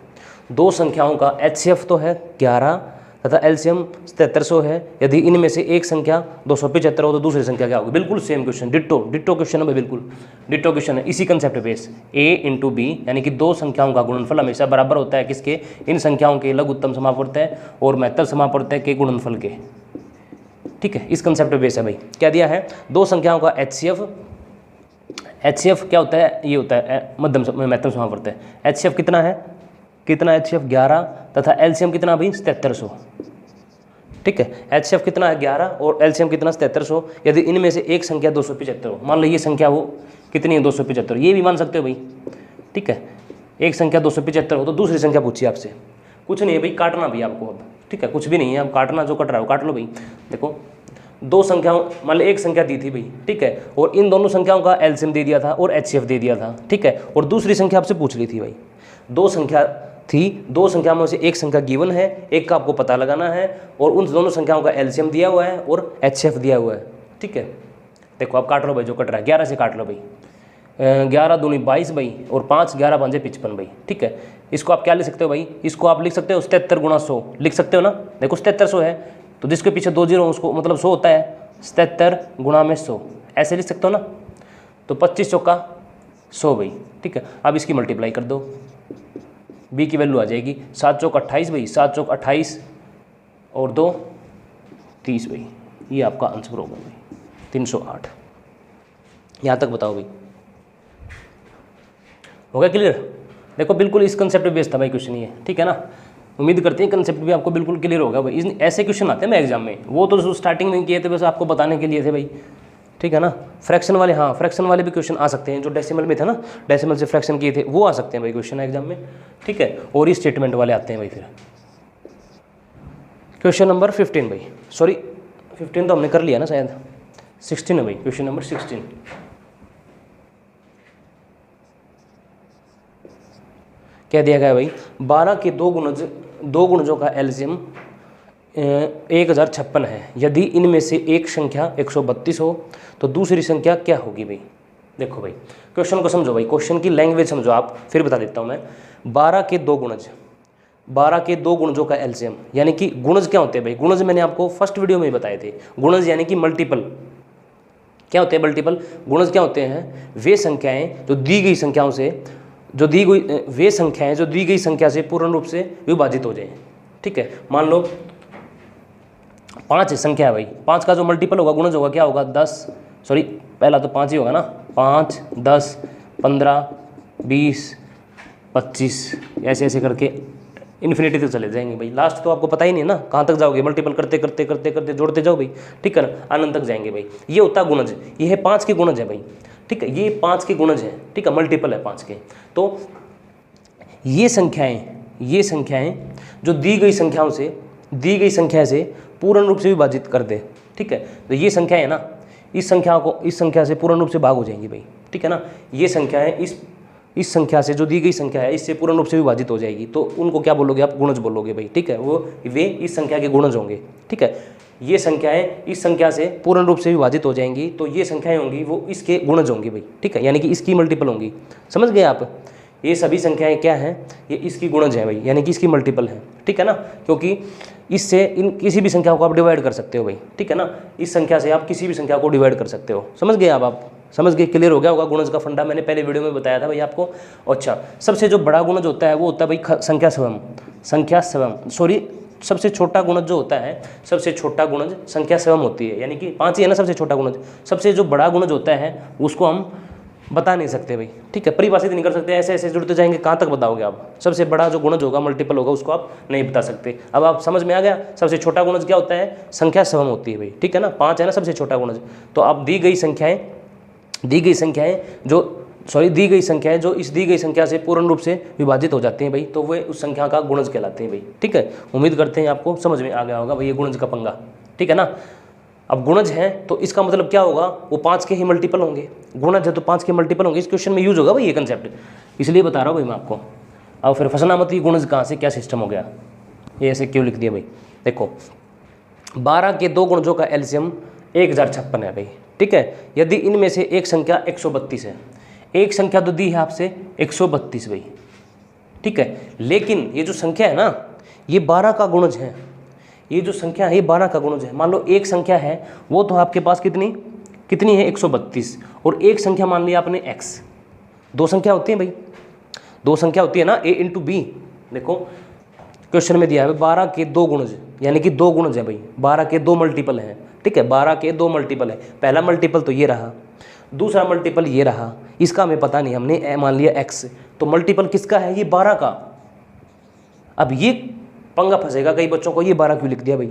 दो संख्याओं का HCF तो है 11 तथा LCM 7700 है। यदि इनमें से एक संख्या 275 हो तो दूसरी संख्या क्या होगी। बिल्कुल सेम क्वेश्चन, डिट्टो क्वेश्चन है भाई, बिल्कुल डिट्टो क्वेश्चन है। इसी concept base A into B, यानी कि दो संख्याओं का गुणनफल हमेशा बराबर होता है किसके, इन संख्याओं के लघुत्तम समापवर्तय और महत्तम समापवर्तय के गुणनफल के, ठीक है। इस कंसेप्ट बेस है भाई। क्या दिया है, दो संख्याओं का HCF क्या होता है, ये होता है महत्तम समापवर्तय। HCF कितना है, HCF 11 तथा LCM कितना भाई 7700, ठीक है। HCF कितना है 11 और LCM कितना 7700। यदि इनमें से एक संख्या 275 हो, मान लो ये संख्या वो कितनी है 275, ये भी मान सकते हो भाई, ठीक है। एक संख्या 275 हो तो दूसरी संख्या पूछिए आपसे, कुछ नहीं है भाई, काटना भी आपको अब, ठीक है। कुछ भी नहीं है, अब काटना, जो कट रहा है वो काट लो भाई। देखो दो संख्याओं, मान लो एक संख्या दी थी भाई, ठीक है, और इन दोनों संख्याओं का LCM दे दिया था और HCF दे दिया था, ठीक है। और दूसरी संख्या आपसे पूछ ली थी भाई, दो संख्या थी, दो संख्या में से एक संख्या गिवन है, एक का आपको पता लगाना है, और उन दोनों संख्याओं का LCM दिया हुआ है और HCF दिया हुआ है, ठीक है। देखो अब काट लो भाई, जो कट रहा है 11 से काट लो भाई। 11 दूनी 22 भाई और 5 11 5 55 भाई, ठीक है। इसको आप क्या लिख सकते हो भाई, इसको आप लिख सकते हो 77 गुणा 100 लिख सकते हो ना। देखो 7700 है तो जिसके पीछे 2 जीरो उसको मतलब 100 होता है, 77 गुणा में 100 ऐसे लिख सकते हो ना। तो 25 चौका 100 भाई, ठीक है। अब इसकी मल्टीप्लाई कर दो, B की वैल्यू आ जाएगी 7 चौक 28 भाई, 7 चौक 28 और 2 30 भाई। ये आपका आंसर होगा भाई 308। यहाँ तक बताओ भाई, हो गया क्लियर? देखो बिल्कुल इस कंसेप्ट पे बेस्ड था भाई क्वेश्चन ये, ठीक है ना। उम्मीद करते हैं कंसेप्ट भी आपको बिल्कुल क्लियर होगा भाई। ऐसे क्वेश्चन आते हैं मैं एग्जाम में, वो तो स्टार्टिंग में किए थे बस आपको बताने के लिए थे भाई, ठीक है ना। फ्रैक्शन वाले, हाँ फ्रैक्शन वाले भी क्वेश्चन आ सकते हैं, जो डेसिमल में थे ना, डेसिमल से फ्रैक्शन किए थे वो आ सकते हैं भाई क्वेश्चन एग्जाम में, ठीक है। और ही स्टेटमेंट वाले आते हैं भाई। फिर क्वेश्चन नंबर 15 भाई, सॉरी 15 तो हमने कर लिया ना शायद, 16 है भाई, क्वेश्चन नंबर 16। क्या दिया गया भाई, 12 के दो गुणजों का LCM 1056 है। यदि इनमें से एक संख्या 132 हो तो दूसरी संख्या क्या होगी भाई। देखो भाई क्वेश्चन को समझो भाई, क्वेश्चन की लैंग्वेज समझो आप, फिर बता देता हूँ मैं। 12 के दो गुणजों का LCM, यानी कि गुणज क्या होते हैं भाई। गुणज मैंने आपको फर्स्ट वीडियो में ही बताए थे। गुणज यानी कि मल्टीपल, क्या होते हैं मल्टीपल। गुणज क्या होते हैं, वे संख्याएं जो दी गई संख्याओं से जो दी गई संख्या से पूर्ण रूप से विभाजित हो जाए, ठीक है। मान लो 5 संख्या है भाई, 5 का जो मल्टीपल होगा गुणज होगा क्या होगा 10, सॉरी पहला तो 5 ही होगा ना, 5 10 15 20 25 ऐसे ऐसे करके इन्फिनिटी तक चले जाएंगे भाई। लास्ट तो आपको पता ही नहीं है ना कहाँ तक जाओगे, मल्टीपल करते करते करते करते जोड़ते जाओ भाई, ठीक है ना, अनंत तक जाएंगे भाई। ये होता है गुणज, ये है 5 के गुणज है भाई, ठीक है। ये 5 के गुणज है, ठीक है, मल्टीपल है 5 के। तो ये संख्याएं जो दी गई संख्या से पूर्ण रूप से विभाजित कर दे, ठीक है। तो ये संख्या है ना, इस संख्या से पूर्ण रूप से भाग हो जाएंगी भाई, ठीक है ना। ये संख्याएं इस संख्या से, जो दी गई संख्या है, इससे पूर्ण रूप से विभाजित हो जाएगी, तो उनको क्या बोलोगे आप, गुणज बोलोगे भाई, ठीक है। वे इस संख्या के गुणज होंगे, ठीक है। ये संख्याएं इस संख्या से पूर्ण रूप से विभाजित हो जाएंगी, तो ये संख्याएं होंगी वो इसके गुणज होंगी भाई, ठीक है, यानी कि इसकी मल्टीपल होंगी। समझ गए आप, ये सभी संख्याएं क्या हैं, ये इसकी गुणज है भाई, यानी कि इसकी मल्टीपल है, ठीक है ना, क्योंकि इससे इन किसी भी संख्या को आप डिवाइड कर सकते हो भाई, ठीक है ना, इस संख्या से आप किसी भी संख्या को डिवाइड कर सकते हो। समझ गए आप समझ गए, क्लियर हो गया होगा गुणज का फंडा, मैंने पहले वीडियो में बताया था भाई आपको। अच्छा, सबसे जो बड़ा गुणज होता है वो होता है भाई संख्या स्वयं, सॉरी, सबसे छोटा गुणज जो होता है, सबसे छोटा गुणज संख्या स्वयं होती है, यानी कि 5 ही है ना सबसे छोटा गुणज। सबसे जो बड़ा गुणज होता है उसको हम बता नहीं सकते भाई, ठीक है, परिभाषित नहीं कर सकते, ऐसे ऐसे जुड़ते जाएंगे, कहाँ तक बताओगे आप। सबसे बड़ा जो गुणज होगा, मल्टीपल होगा, उसको आप नहीं बता सकते। अब आप समझ में आ गया, सबसे छोटा गुणज क्या होता है, संख्या स्वयं होती है भाई, ठीक है ना, 5 है ना सबसे छोटा गुणज। तो आप दी गई संख्याएं जो इस दी गई संख्या से पूर्ण रूप से विभाजित हो जाती हैं भाई, तो वे उस संख्या का गुणज कहलाते हैं भाई, ठीक है। उम्मीद करते हैं आपको समझ में आ गया होगा भाई ये गुणज का पंगा, ठीक है ना। अब गुणज है तो इसका मतलब क्या होगा, वो 5 के ही मल्टीपल होंगे, गुणज है तो 5 के मल्टीपल होंगे, इस क्वेश्चन में यूज होगा भाई ये कंसेप्ट, इसलिए बता रहा हूँ भाई मैं आपको। अब फिर फंसना मत, ये गुणज कहाँ से क्या सिस्टम हो गया, ये ऐसे क्यों लिख दिया भाई। देखो 12 के 2 गुणजों का एलसीएम 1056 है भाई, ठीक है। यदि इनमें से एक संख्या 132 है, एक संख्या तो दी है आपसे 132 भाई, ठीक है, लेकिन ये जो संख्या है ना ये 12 का गुणज है, ये जो संख्या है ये 12 का गुणज है। मान लो एक संख्या है वो तो आपके पास कितनी है 132, और एक संख्या मान लिया आपने x, 2 संख्या होती है भाई, 2 संख्या होती है ना, a इंटू बी। देखो क्वेश्चन में दिया है 12 के 2 गुणज, यानी कि 2 गुणज है भाई, 12 के 2 मल्टीपल हैं, ठीक है, 12 के 2 मल्टीपल है। पहला मल्टीपल तो ये रहा, दूसरा मल्टीपल ये रहा, इसका हमें पता नहीं, हमने मान लिया x, तो मल्टीपल किसका है, ये 12 का। अब ये पंगा फंसेगा कई बच्चों को, ये 12 क्यों लिख दिया भाई,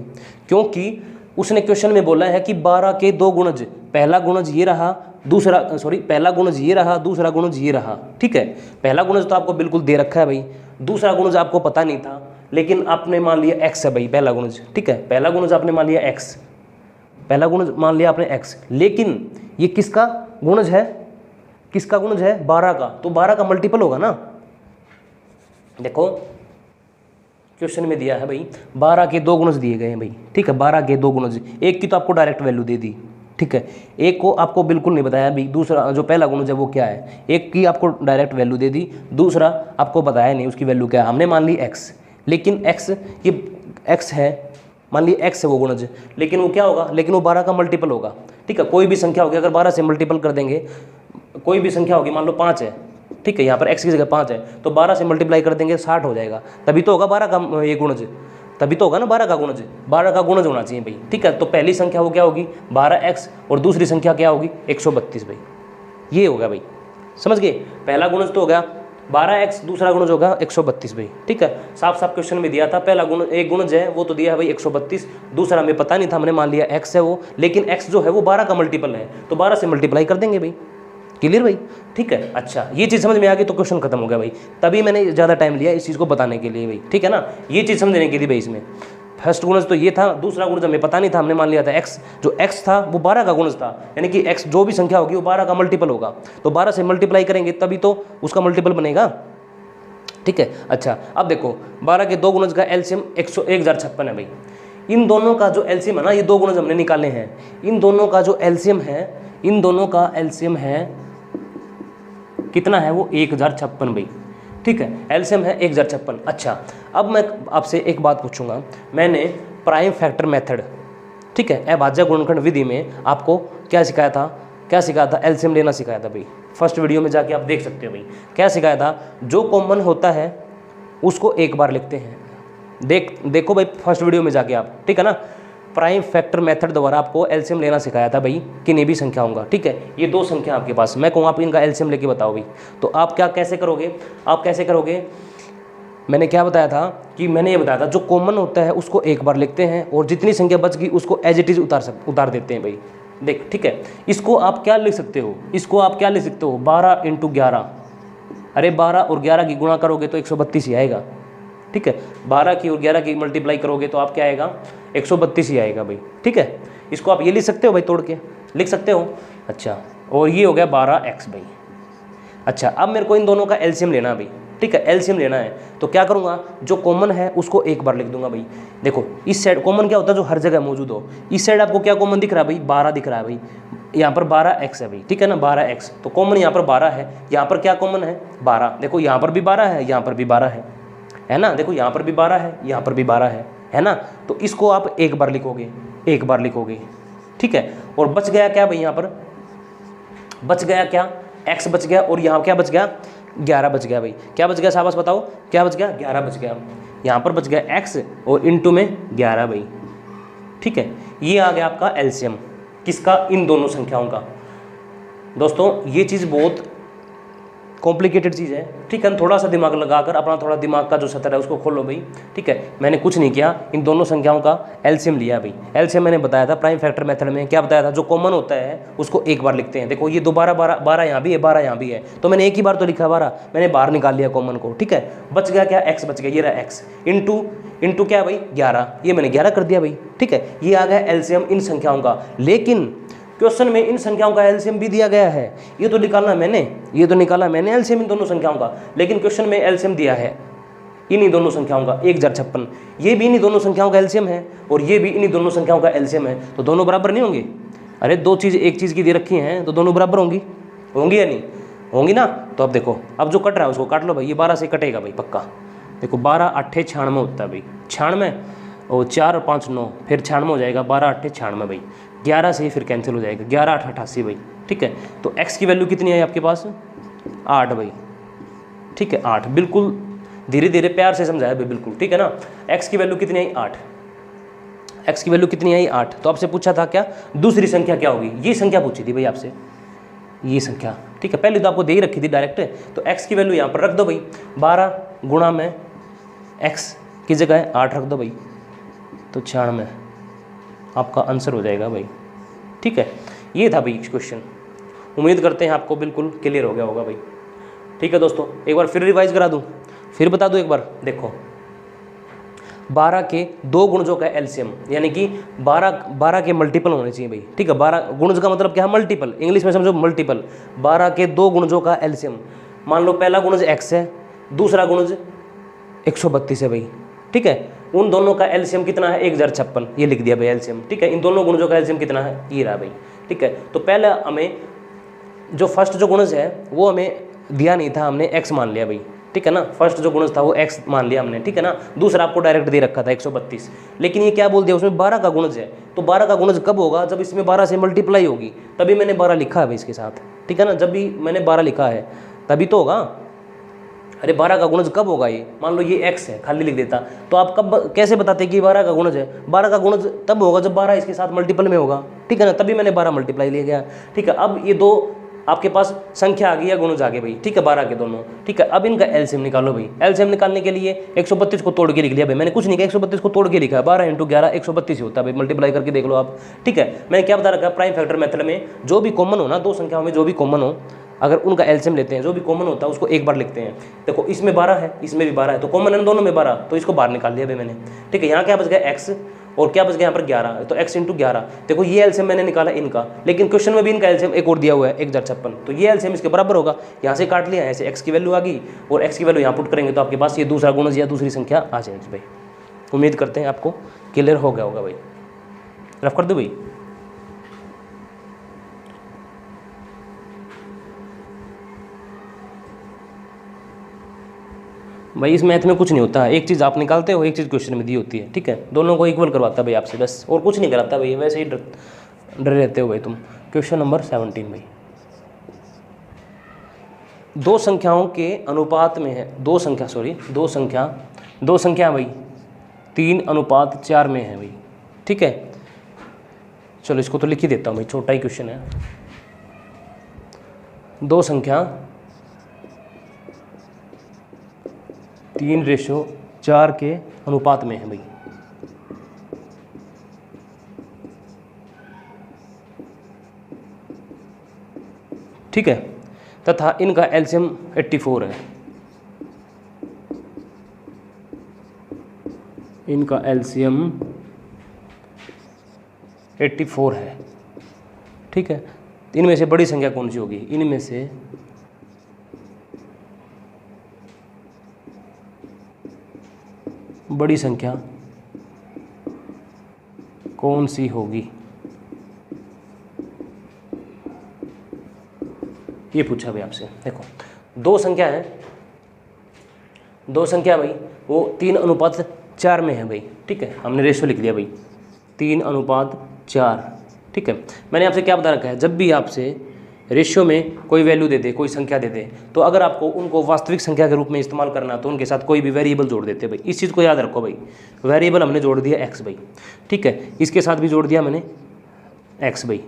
क्योंकि उसने क्वेश्चन में बोला है कि 12 के 2 गुणज, पहला गुणज ये रहा, पहला गुणज ये रहा, दूसरा गुणज ये रहा, ठीक है। पहला गुणज तो आपको बिल्कुल दे रखा है भाई, दूसरा गुणज आपको पता नहीं था, लेकिन आपने मान लिया x है भाई पहला गुणज, ठीक है, पहला गुणज आपने मान लिया x, पहला गुणज मान लिया आपने x, लेकिन ये किसका गुणज है, 12 का, तो 12 का मल्टीपल होगा ना। देखो क्वेश्चन में दिया है भाई 12 के 2 गुणज दिए गए हैं भाई, ठीक है, 12 के 2 गुणज, एक की तो आपको डायरेक्ट वैल्यू दे दी, ठीक है, एक को आपको बिल्कुल नहीं बताया भाई, दूसरा जो पहला गुणज है वो क्या है, एक की आपको डायरेक्ट वैल्यू दे दी, दूसरा आपको बताया नहीं उसकी वैल्यू क्या है, हमने मान ली x, लेकिन x ये x है, मान ली x है वो गुणज, लेकिन वो क्या होगा, लेकिन वो 12 का मल्टीपल होगा, ठीक है। कोई भी संख्या होगी अगर 12 से मल्टीपल कर देंगे, कोई भी संख्या होगी, मान लो 5 है, ठीक है, यहाँ पर x की जगह 5 है, तो 12 से मल्टीप्लाई कर देंगे 60 हो जाएगा, तभी तो होगा 12 का ये गुणज, तभी तो होगा ना 12 का गुणज, 12 का गुणज होना चाहिए भाई, ठीक है। तो पहली संख्या वो क्या होगी 12x, और दूसरी संख्या क्या होगी 132 भाई, ये होगा भाई, समझ गए। पहला गुणज तो हो गया 12x, दूसरा गुणज होगा 132 भाई, ठीक है। साफ साफ क्वेश्चन में दिया था, पहला गुणज एक गुणज है वो तो दिया है भाई 132, दूसरा हमें पता नहीं था, हमने मान लिया x है वो, लेकिन x जो है वो 12 का मल्टीपल है, तो 12 से मल्टीप्लाई कर देंगे भाई, क्लियर भाई, ठीक है। अच्छा, ये चीज़ समझ में आ गई तो क्वेश्चन खत्म हो गया भाई, तभी मैंने ज़्यादा टाइम लिया इस चीज़ को बताने के लिए भाई, ठीक है ना, ये चीज़ समझने के लिए भाई। इसमें फर्स्ट गुणज तो ये था, दूसरा गुणज हमें पता नहीं था, हमने मान लिया था x, जो x था वो 12 का गुणज था, यानी कि x जो भी संख्या होगी वो 12 का मल्टीपल होगा, तो 12 से मल्टीप्लाई करेंगे तभी तो उसका मल्टीपल बनेगा, ठीक है। अच्छा, अब देखो 12 के 2 गुणज का एलसीएम 1056 है भाई, इन दोनों का जो एलसीएम है ना, ये 2 गुणज हमने निकाले हैं, इन दोनों का जो एलसीएम है, कितना है वो 1056 भाई, ठीक है, एलसीएम है 1056। अच्छा, अब मैं आपसे एक बात पूछूंगा, मैंने प्राइम फैक्टर मेथड, ठीक है, अभाज्य गुणनखंड विधि में आपको क्या सिखाया था, एलसीएम लेना सिखाया था भाई, फर्स्ट वीडियो में जाके आप देख सकते हो भाई, क्या सिखाया था, जो कॉमन होता है उसको एक बार लिखते हैं, देखो भाई फर्स्ट वीडियो में जाके आप, ठीक है ना। प्राइम फैक्टर मेथड द्वारा आपको एलसीएम लेना सिखाया था भाई, किन्हीं भी संख्या होगा, ठीक है, ये 2 संख्या आपके पास, मैं कहूँ आप इनका एलसीएम लेके बताओ भाई, तो आप कैसे करोगे, मैंने क्या बताया था कि मैंने ये बताया था जो कॉमन होता है उसको एक बार लिखते हैं, और जितनी संख्या बच गई उसको एज इट इज उतार देते हैं भाई, देख, ठीक है। इसको आप क्या लिख सकते हो, 12 × 11, अरे 12 और 11 की गुणा करोगे तो 132 ही आएगा, ठीक है, 12 की और 11 की मल्टीप्लाई करोगे तो आप क्या आएगा 132 ही आएगा भाई, ठीक है। इसको आप ये लिख सकते हो भाई, तोड़ के लिख सकते हो। अच्छा, और ये हो गया 12x भाई। अच्छा, अब मेरे को इन दोनों का एलसीएम लेना भाई, ठीक है, एलसीएम लेना है। तो क्या करूँगा, जो कॉमन है उसको एक बार लिख दूंगा भाई। देखो इस साइड कॉमन क्या होता है, जो हर जगह मौजूद हो। इस साइड आपको क्या कॉमन दिख रहा है भाई, 12 दिख रहा है भाई, यहाँ पर 12x है भाई, ठीक है ना, 12x, तो कॉमन यहाँ पर 12 है। यहाँ पर क्या कॉमन है, 12। देखो यहाँ पर भी 12 है, यहाँ पर भी 12 है ना, देखो यहाँ पर भी 12 है, यहाँ पर भी 12 है ना। तो इसको आप एक बार लिखोगे, एक बार लिखोगे, ठीक है। और बच गया क्या भाई, यहाँ पर बच गया क्या, x बच गया, और यहाँ क्या बच गया, 11 बच गया भाई। क्या बच गया, शाबाश बताओ, क्या बच गया, 11 बच गया। यहाँ पर बच गया x और इनटू में 11 भाई, ठीक है। ये आ गया आपका एलसीएम, किसका, इन दोनों संख्याओं का। दोस्तों ये चीज़ बहुत कॉम्प्लिकेटेड चीज़ है, ठीक है। थोड़ा सा दिमाग लगाकर अपना थोड़ा दिमाग का जो सतर है उसको खोलो भाई, ठीक है। मैंने कुछ नहीं किया, इन दोनों संख्याओं का एलसीएम लिया भाई। एलसीएम मैंने बताया था प्राइम फैक्टर मेथड में, क्या बताया था, जो कॉमन होता है उसको एक बार लिखते हैं। देखो ये दोबारा 12 यहाँ भी है, 12 यहाँ भी है, तो मैंने एक ही बार तो लिखा 12, मैंने बाहर निकाल लिया कॉमन को, ठीक है। बच गया क्या, x बच गया, ये रहा x, इंटू क्या भाई 11, ये मैंने 11 कर दिया भाई, ठीक है। ये आ गया एलसीएम इन संख्याओं का। लेकिन क्वेश्चन में इन संख्याओं का एलसीएम भी दिया गया है, ये तो निकाला मैंने, ये तो निकाला मैंने एलसीएम इन दोनों संख्याओं का, लेकिन क्वेश्चन में एलसीएम दिया है इन्हीं दोनों संख्याओं का 1056, ये भी इन्हीं दोनों संख्याओं का एलसीएम है और ये भी इन्हीं दोनों संख्याओं का एलसीएम है, तो दोनों बराबर नहीं होंगे। अरे दो चीज़ एक चीज़ की दे रखी हैं तो दोनों बराबर होंगी, होंगी या नहीं होंगी ना। तो अब देखो, अब जो कट रहा है उसको काट लो भाई, ये 12 से कटेगा भाई पक्का। देखो 12 8 96 होता है भाई, 96 और 4 और 5 9, फिर 96 हो जाएगा, 12 8 96 भाई, 11 से ही फिर कैंसिल हो जाएगा, 11 8 88 भाई, ठीक है। तो x की वैल्यू कितनी है आपके पास, 8 भाई, ठीक है 8, बिल्कुल धीरे धीरे प्यार से समझाया भाई, बिल्कुल ठीक है ना। x की वैल्यू कितनी आई, 8, x की वैल्यू कितनी आई 8। तो आपसे पूछा था क्या, दूसरी संख्या क्या होगी, ये संख्या पूछी थी भाई आपसे, ये संख्या, ठीक है। पहले तो आपको दे ही रखी थी डायरेक्ट, तो x की वैल्यू यहाँ पर रख दो भाई, 12 गुणा में x की जगह 8 रख दो भाई, तो 96 आपका आंसर हो जाएगा भाई, ठीक है। ये था भाई क्वेश्चन, उम्मीद करते हैं आपको बिल्कुल क्लियर हो गया होगा भाई, ठीक है दोस्तों। एक बार फिर रिवाइज करा दूं, फिर बता दूं एक बार। देखो 12 के दो गुणजों का एलसीएम, यानी कि 12 के मल्टीपल होने चाहिए भाई, ठीक है। 12 गुणज का मतलब क्या है, मल्टीपल, इंग्लिश में समझो मल्टीपल। 12 के दो गुणजों का एलसीएम, मान लो पहला गुणज x है, दूसरा गुणज 132 है भाई, ठीक है। उन दोनों का एलसीएम कितना है, 1056, ये लिख दिया भाई एलसीएम, ठीक है। इन दोनों गुणजों का एलसीएम कितना है, ये रहा भाई, ठीक है। तो पहले हमें जो फर्स्ट जो गुणज है वो हमें दिया नहीं था, हमने x मान लिया भाई, ठीक है ना। फर्स्ट जो गुणज था वो x मान लिया हमने, ठीक है ना। दूसरा आपको डायरेक्ट दे रखा था 132, लेकिन ये क्या बोल दिया, उसमें 12 का गुणज है। तो 12 का गुणज कब होगा, जब इसमें 12 से मल्टीप्लाई होगी, तभी मैंने 12 लिखा है भाई इसके साथ, ठीक है ना। जब भी मैंने 12 लिखा है तभी तो होगा। अरे 12 का गुणज कब होगा, ये मान लो ये x है, खाली लिख देता, तो आप कब कैसे बताते कि 12 का गुणज है। 12 का गुणज तब होगा जब 12 इसके साथ मल्टीपल में होगा, ठीक है ना, तभी मैंने 12 मल्टीप्लाई लिया गया, ठीक है। अब ये दो आपके पास संख्या आ गई या गुणज आ गए भाई, ठीक है, 12 के दोनों, ठीक है। अब इनका एलसीएम निकालो भाई। एलसीएम निकालने के लिए 132 को तोड़ के लिख लिया भाई, मैंने कुछ नहीं किया, 132 को तोड़ के लिखा है, 12 × 11 132 होता है भाई, मल्टीप्लाई करके देख लो आप, ठीक है। मैंने क्या बता रखा, प्राइम फैक्टर मेथड में जो भी कॉमन हो ना, दो संख्याओं में जो भी कॉमन हो, अगर उनका एलसीएम लेते हैं, जो भी कॉमन होता है उसको एक बार लिखते हैं। देखो इसमें 12 है, इसमें भी 12 है, तो कॉमन है दोनों में 12, तो इसको बाहर निकाल लिया भाई मैंने, ठीक है। यहाँ क्या बच गया x, और क्या बच गया यहाँ पर 11, तो x × 11। देखो ये एलसीएम मैंने निकाला इनका, लेकिन क्वेश्चन में भी इनका एलसीएम एक और दिया हुआ है 1056, तो ये एलसीएम इसके बराबर होगा। यहाँ से काट लिया, ऐसे x की वैल्यू आ गई और x की वैल्यू यहाँ पुट करेंगे तो आपके पास ये दूसरा गुणज या दूसरी संख्या आ जाएगी भाई। उम्मीद करते हैं आपको क्लियर हो गया होगा भाई। रफ कर दो भाई। भाई इस मैथ में कुछ नहीं होता है, एक चीज़ आप निकालते हो, एक चीज़ क्वेश्चन में दी होती है, ठीक है। दोनों को इक्वल करवाता है भाई आपसे, बस और कुछ नहीं कराता भाई, वैसे ही डर रहते हो भाई तुम। क्वेश्चन नंबर 17 भाई, दो संख्याओं के अनुपात में है, दो संख्या भाई 3:4 में है भाई, ठीक है। चलो इसको तो लिख ही देता हूँ भाई, छोटा ही क्वेश्चन है। दो संख्या 3:4 के अनुपात में है भाई, ठीक है, तथा इनका एलसीएम 84 है, इनका एलसीएम 84 है, ठीक है। इनमें से बड़ी संख्या कौन सी होगी, इनमें से बड़ी संख्या कौन सी होगी, ये पूछा भाई आपसे। देखो दो संख्या है, दो संख्या भाई वो 3:4 में है भाई, ठीक है, हमने रेशियो लिख दिया भाई 3:4, ठीक है। मैंने आपसे क्या बता रखा है, जब भी आपसे रेशियो में कोई वैल्यू दे दे, कोई संख्या दे दे, तो अगर आपको उनको वास्तविक संख्या के रूप में इस्तेमाल करना तो उनके साथ कोई भी वेरिएबल जोड़ देते भाई। इस चीज़ को याद रखो भाई, वेरिएबल हमने जोड़ दिया x भाई, ठीक है, इसके साथ भी जोड़ दिया मैंने x भाई,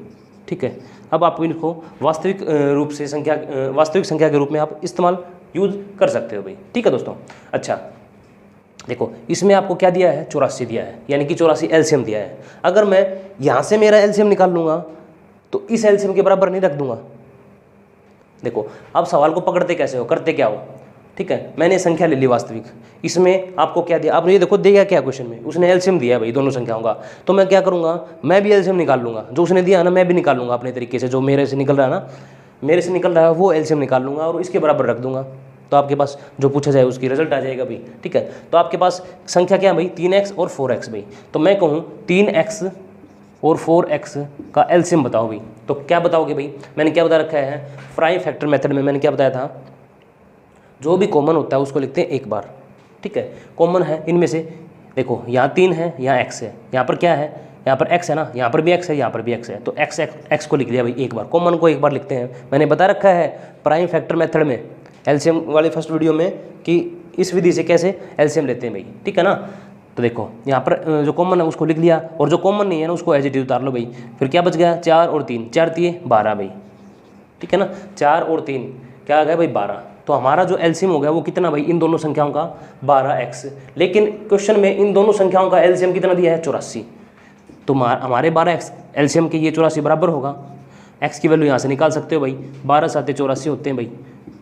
ठीक है। अब आप इनको वास्तविक रूप से संख्या, वास्तविक संख्या के रूप में आप इस्तेमाल यूज कर सकते हो भाई, ठीक है दोस्तों। अच्छा देखो इसमें आपको क्या दिया है, 84 दिया है, यानी कि 84 एलसीएम दिया है। अगर मैं यहाँ से मेरा एलसीएम निकाल लूँगा तो इस एलसीएम के बराबर नहीं रख दूंगा। देखो अब सवाल को पकड़ते कैसे हो, करते क्या हो, ठीक है। मैंने संख्या ले ली वास्तविक, इसमें आपको क्या दिया, आपने ये देखो दिया क्या क्वेश्चन में, उसने एलसीएम दिया है भाई दोनों संख्याओं का, तो मैं क्या करूँगा, मैं भी एलसीएम निकाल लूँगा, जो उसने दिया है ना मैं भी निकाल लूँगा अपने तरीके से, जो मेरे से निकल रहा है ना, मेरे से निकल रहा है वो एलसीएम निकाल लूँगा और इसके बराबर रख दूँगा, तो आपके पास जो पूछा जाए उसकी रिजल्ट आ जाएगा भाई, ठीक है। तो आपके पास संख्या क्या है भाई, 3x और 4x भाई, तो मैं कहूँ 3x और 4x का एलसीएम बताओ भाई, तो क्या बताओगे भाई, मैंने क्या बता रखा है, प्राइम फैक्टर मेथड में मैंने क्या बताया था, जो भी कॉमन होता है उसको लिखते हैं एक बार, ठीक है। कॉमन है इनमें से, देखो यहाँ 3 है, यहाँ x है, यहाँ पर क्या है, यहाँ पर x है ना, यहाँ पर भी x है, यहाँ पर भी x है, तो x को लिख लिया भाई एक बार, कॉमन को एक बार लिखते हैं। मैंने बता रखा है प्राइम फैक्टर मेथड में, एलसीएम वाले फर्स्ट वीडियो में, कि इस विधि से कैसे एलसीएम लेते हैं भाई, ठीक है ना। तो देखो यहाँ पर जो कॉमन है उसको लिख लिया, और जो कॉमन नहीं है ना उसको एज इट इज उतार लो भाई। फिर क्या बच गया, 4 और 3, 4 3 12 भाई, ठीक है ना, 4 और 3 क्या आ गया भाई 12। तो हमारा जो एलसीएम हो गया वो कितना भाई, इन दोनों संख्याओं का 12x, लेकिन क्वेश्चन में इन दोनों संख्याओं का एलसीएम कितना दिया है, 84, तो हमारे 12x एलसीएम के ये 84 बराबर होगा। x की वैल्यू यहाँ से निकाल सकते हो भाई, 12 7 84 होते हैं भाई,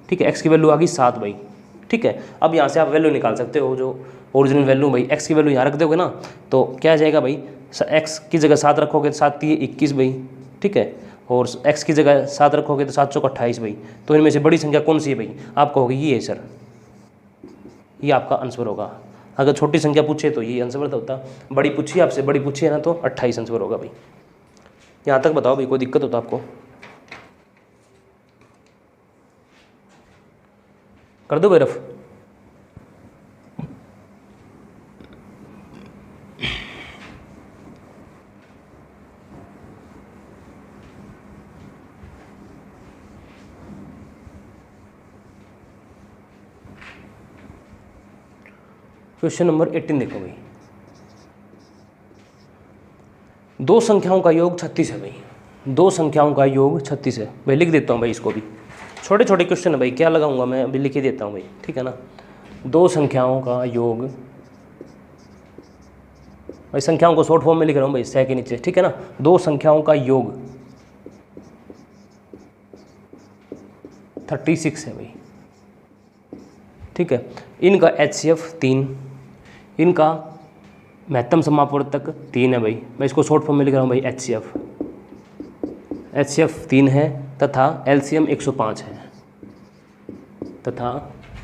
ठीक है। x की वैल्यू आ गई 7 भाई, ठीक है। अब यहाँ से आप वैल्यू निकाल सकते हो, जो ओरिजिनल वैल्यू भाई, x की वैल्यू यहाँ रख दोगे ना तो क्या आ जाएगा भाई, x की जगह 7 रखोगे तो 7 3 21 भाई, ठीक है, और x की जगह 7 रखोगे तो 7 4 28 भाई। तो इनमें से बड़ी संख्या कौन सी है भाई, आप कहोगे ये है सर, ये आपका आंसर होगा। अगर छोटी संख्या पूछे तो ये आंसर होता, बड़ी पूछी आपसे, बड़ी पूछी है ना तो 28 आंसर होगा भाई। यहाँ तक बताओ भाई, कोई दिक्कत होता आपको, कर दो भाई रफ। क्वेश्चन नंबर 18 देखो भाई, दो संख्याओं का योग 36 है भाई, दो संख्याओं का योग 36 है भाई। लिख देता हूँ भाई इसको भी, छोटे छोटे क्वेश्चन है भाई, क्या लगाऊंगा मैं, अभी लिख ही देता हूँ भाई, ठीक है ना। दो संख्याओं का योग, भाई संख्याओं को शॉर्ट फॉर्म में लिख रहा हूँ भाई, सह के नीचे, ठीक है ना। दो संख्याओं का योग 36 है भाई, ठीक है। इनका HCF 3, इनका महत्तम समापवर्तक 3 है भाई, मैं इसको शॉर्ट फॉर्म में लिख रहा हूँ भाई HCF 3 है, तथा LCM 105 है, तथा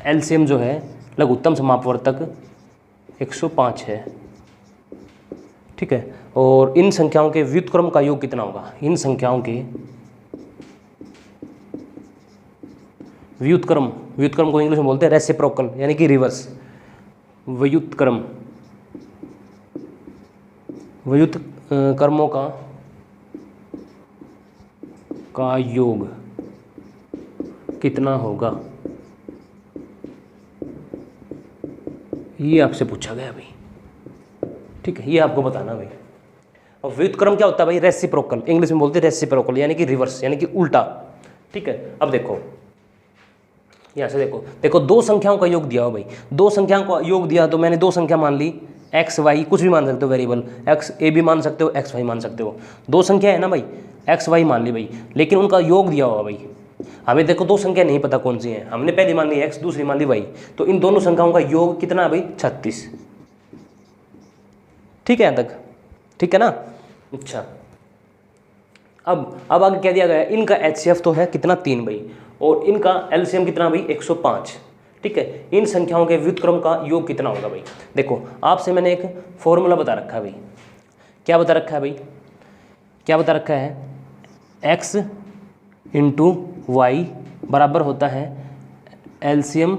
LCM जो है लघुत्तम समापवर्तक 105 है, ठीक है। और इन संख्याओं के व्युत्क्रम का योग कितना होगा, इन संख्याओं के व्युत्क्रम, व्युत्क्रम को इंग्लिश में बोलते हैं रेसिप्रोकल, यानी कि रिवर्स, व्युत्क्रम, व्युत्क्रमों का योग कितना होगा, ये आपसे पूछा गया भाई, ठीक है, ये आपको बताना भाई। और व्युत्क्रम क्या होता है भाई, रेसिप्रोकल, इंग्लिश में बोलते हैं रेसिप्रोकल, यानी कि रिवर्स, यानी कि उल्टा, ठीक है। अब देखो यहाँ से देखो दो संख्याओं का योग दिया हो भाई, दो संख्याओं का योग दिया तो मैंने दो संख्या मान ली, x y कुछ भी मान सकते हो वेरिएबल, x a भी मान सकते हो, x y मान सकते हो, दो संख्या है ना भाई, x y मान ली भाई, लेकिन उनका योग दिया हुआ भाई। हमें देखो दो संख्या नहीं पता कौन सी है, हमने पहली मान ली x, दूसरी मान ली y, तो इन दोनों संख्याओं का योग कितना है भाई, 36, ठीक है यहाँ तक, ठीक है ना। अच्छा अब आगे क्या दिया गया है, इनका HCF तो है कितना 3 भाई, और इनका LCM कितना भाई 105, ठीक है। इन संख्याओं के व्युत्क्रम का योग कितना होगा भाई। देखो आपसे मैंने एक फॉर्मूला बता रखा है भाई, क्या बता रखा है भाई, क्या बता रखा है, x इंटू वाई बराबर होता है एलसीएम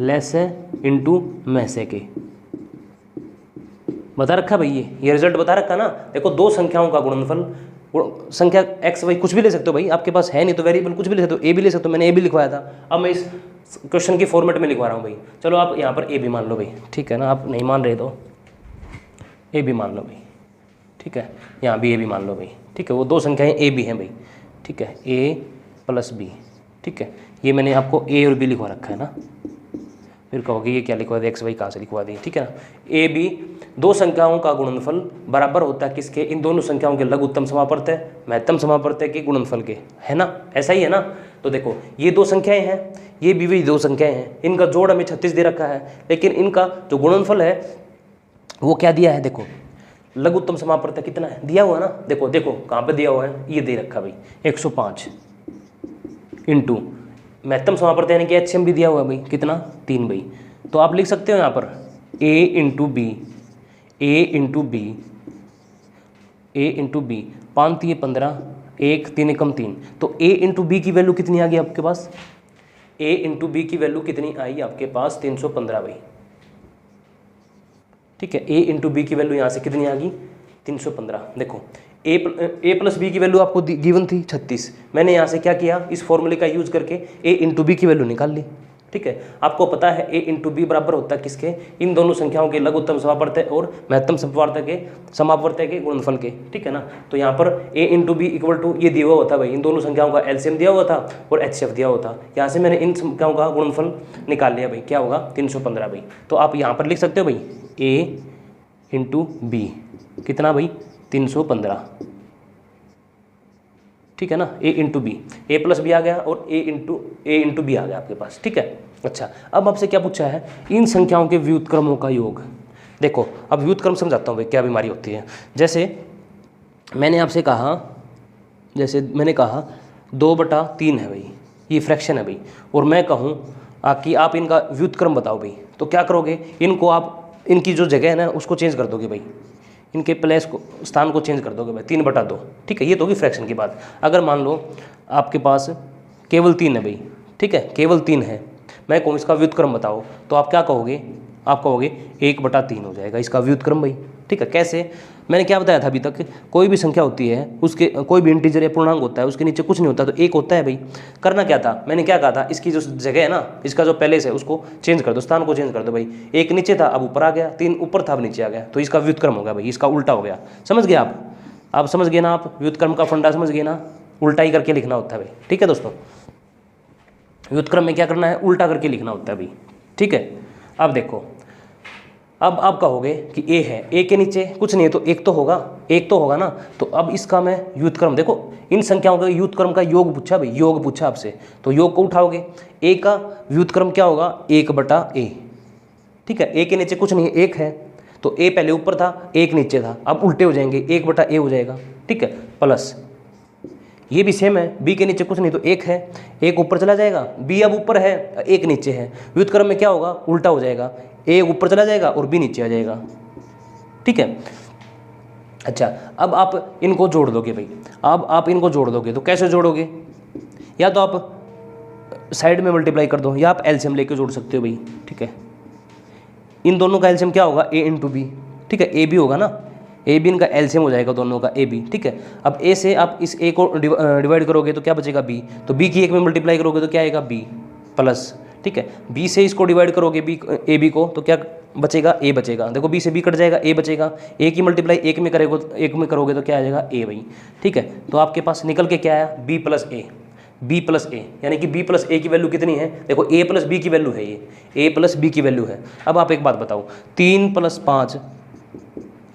लेस है इंटू मैसे के, बता रखा भाई, ये रिजल्ट बता रखा ना। देखो दो संख्याओं का गुणनफल, संख्या x वाई कुछ भी ले सकते हो भाई, आपके पास है नहीं तो वेरिएबल कुछ भी ले सकते हो, a भी ले सकते हो, मैंने a भी लिखवाया था, अब मैं इस क्वेश्चन की फॉर्मेट में लिखवा रहा हूँ भाई। चलो आप यहाँ पर a भी मान लो भाई, ठीक है ना, आप नहीं मान रहे तो a भी मान लो भाई, ठीक है, यहाँ भी a भी मान लो भाई, ठीक है, वो दो संख्याएं a भी हैं भाई, ठीक है, a प्लस b, ठीक है, ये मैंने आपको a और b लिखवा रखा है ना, फिर कहोगे ये क्या लिखवा दिया, एक्स वाई कहाँ से लिखवा दी, ठीक है ना। ए बी दो संख्याओं का गुणनफल बराबर होता है किसके, इन दोनों संख्याओं के लघुत्तम समापवर्तय महत्तम समापवर्तय के गुणनफल के, है ना, ऐसा ही है ना। तो देखो ये दो संख्याएं हैं, ये भी दो संख्याएं हैं, इनका जोड़ हमें 36 दे रखा है, लेकिन इनका जो गुणनफल है वो क्या दिया है, देखो लघुत्तम समापवर्तय कितना है दिया हुआ है ना, देखो देखो कहाँ पर दिया हुआ है, ये दे रखा भाई 105 इंटू महत्तम समापवर्तय यानी कि एचसीएम भी दिया हुआ है भाई, कितना 3 भाई। तो आप लिख सकते हो यहाँ पर a into B, A into B, A into B, 5 3 15, 1 3 एकम 3, तो a इंटू बी की वैल्यू कितनी आ गई आपके पास, a इंटू बी की वैल्यू कितनी आई आपके पास 315 भाई, ठीक है, a इंटू बी की वैल्यू यहाँ से कितनी आ गई 315। देखो a प्लस बी की वैल्यू आपको गिवन थी 36, मैंने यहाँ से क्या किया, इस फॉर्मूले का यूज करके a इंटू बी की वैल्यू निकाल ली, ठीक है। आपको पता है a इंटू बी बराबर होता है किसके, इन दोनों संख्याओं के लघुत्तम समापवर्तय और महत्तम समापवर्तय के गुणनफल के, ठीक है ना। तो यहाँ पर a into B equal to ये दिया हुआ था भाई, इन दोनों संख्याओं का एलसीएम दिया हुआ था और एचसीएफ दिया हुआ था, यहाँ से मैंने इन संख्याओं का गुणनफल निकाल लिया भाई, क्या होगा 315 भाई। तो आप यहाँ पर लिख सकते हो भाई a इंटू बी कितना भाई 315, ठीक है ना, a into B, A plus B आ गया और ए इंटू बी आ गया आपके पास, ठीक है। अच्छा अब आपसे क्या पूछा है, इन संख्याओं के व्युत्क्रमों का योग। देखो अब व्युत्क्रम समझाता हूँ भाई क्या बीमारी होती है। जैसे मैंने आपसे कहा, जैसे मैंने कहा 2/3 है भाई, ये फ्रैक्शन है भाई, और मैं कहूँ कि आप इनका व्युत्क्रम बताओ भाई, तो क्या करोगे, इनको आप इनकी जो जगह है ना उसको चेंज कर दोगे भाई, इनके प्लेस को स्थान को चेंज कर दोगे भाई, 3/2, ठीक है, ये तो होगी फ्रैक्शन की बात। अगर मान लो आपके पास केवल 3 है भाई, ठीक है, केवल 3 है, मैं कहूँ इसका व्युत्क्रम बताओ, तो आप क्या कहोगे, आप कहोगे 1/3 हो जाएगा इसका व्युत्क्रम भाई, ठीक है। कैसे, मैंने क्या बताया था अभी तक, कोई भी संख्या होती है उसके कोई भी इंटीजर या पूर्णांक होता है उसके नीचे कुछ नहीं होता तो 1 होता है भाई। करना क्या था, मैंने क्या कहा था, इसकी जो जगह है ना, इसका जो प्लेस है उसको चेंज कर दो, स्थान को चेंज कर दो भाई, 1 नीचे था अब ऊपर आ गया, 3 ऊपर था अब नीचे आ गया, तो इसका व्युत्क्रम होगा भाई, इसका उल्टा हो गया। समझ गए आप समझ गए ना, आप व्युत्क्रम का फंडा समझ गए ना, उल्टा ही करके लिखना होता है भाई, ठीक है दोस्तों। व्युत्क्रम में क्या करना है, उल्टा करके लिखना होता है भाई, ठीक है। अब देखो, अब आप कहोगे कि a है, a के नीचे कुछ नहीं है तो एक तो होगा ना, तो अब इसका मैं व्युत्क्रम, देखो इन संख्याओं का व्युत्क्रम का योग पूछा भाई, योग पूछा आपसे, तो योग को उठाओगे, a का व्युत्क्रम क्या होगा 1/a, ठीक है, a के नीचे कुछ नहीं है 1 है, तो a पहले ऊपर था 1 नीचे था, अब उल्टे हो जाएंगे 1/a हो जाएगा, ठीक है, प्लस ये भी सेम है, b के नीचे कुछ नहीं तो 1 है, 1 ऊपर चला जाएगा, b अब ऊपर है 1 नीचे है, व्युत्क्रम में क्या होगा उल्टा हो जाएगा, a ऊपर चला जाएगा और b नीचे आ जाएगा, ठीक है। अच्छा अब आप इनको जोड़ दोगे भाई, अब आप इनको जोड़ दोगे तो कैसे जोड़ोगे, या तो आप साइड में मल्टीप्लाई कर दो या आप एलसीएम लेके जोड़ सकते हो भाई, ठीक है। इन दोनों का एलसीएम क्या होगा a इंटू बी, ठीक है, a भी होगा ना, ए बी इनका एलसीएम हो जाएगा दोनों का ए बी, ठीक है। अब ए से आप इस ए को डिवाइड करोगे तो क्या बचेगा बी, तो बी की 1 में मल्टीप्लाई करोगे तो क्या आएगा बी प्लस, ठीक है। बी से इसको डिवाइड करोगे बी ए बी को तो क्या बचेगा ए बचेगा, देखो बी से बी कट जाएगा ए बचेगा, ए की मल्टीप्लाई 1 में करोगे तो क्या आ जाएगा ए भाई, ठीक है। तो आपके पास निकल के क्या आया बी प्लस ए, यानी कि b प्लस ए की वैल्यू कितनी है, देखो a प्लस बी की वैल्यू है, ये a प्लस बी की वैल्यू है। अब आप एक बात बताओ, 3 + 5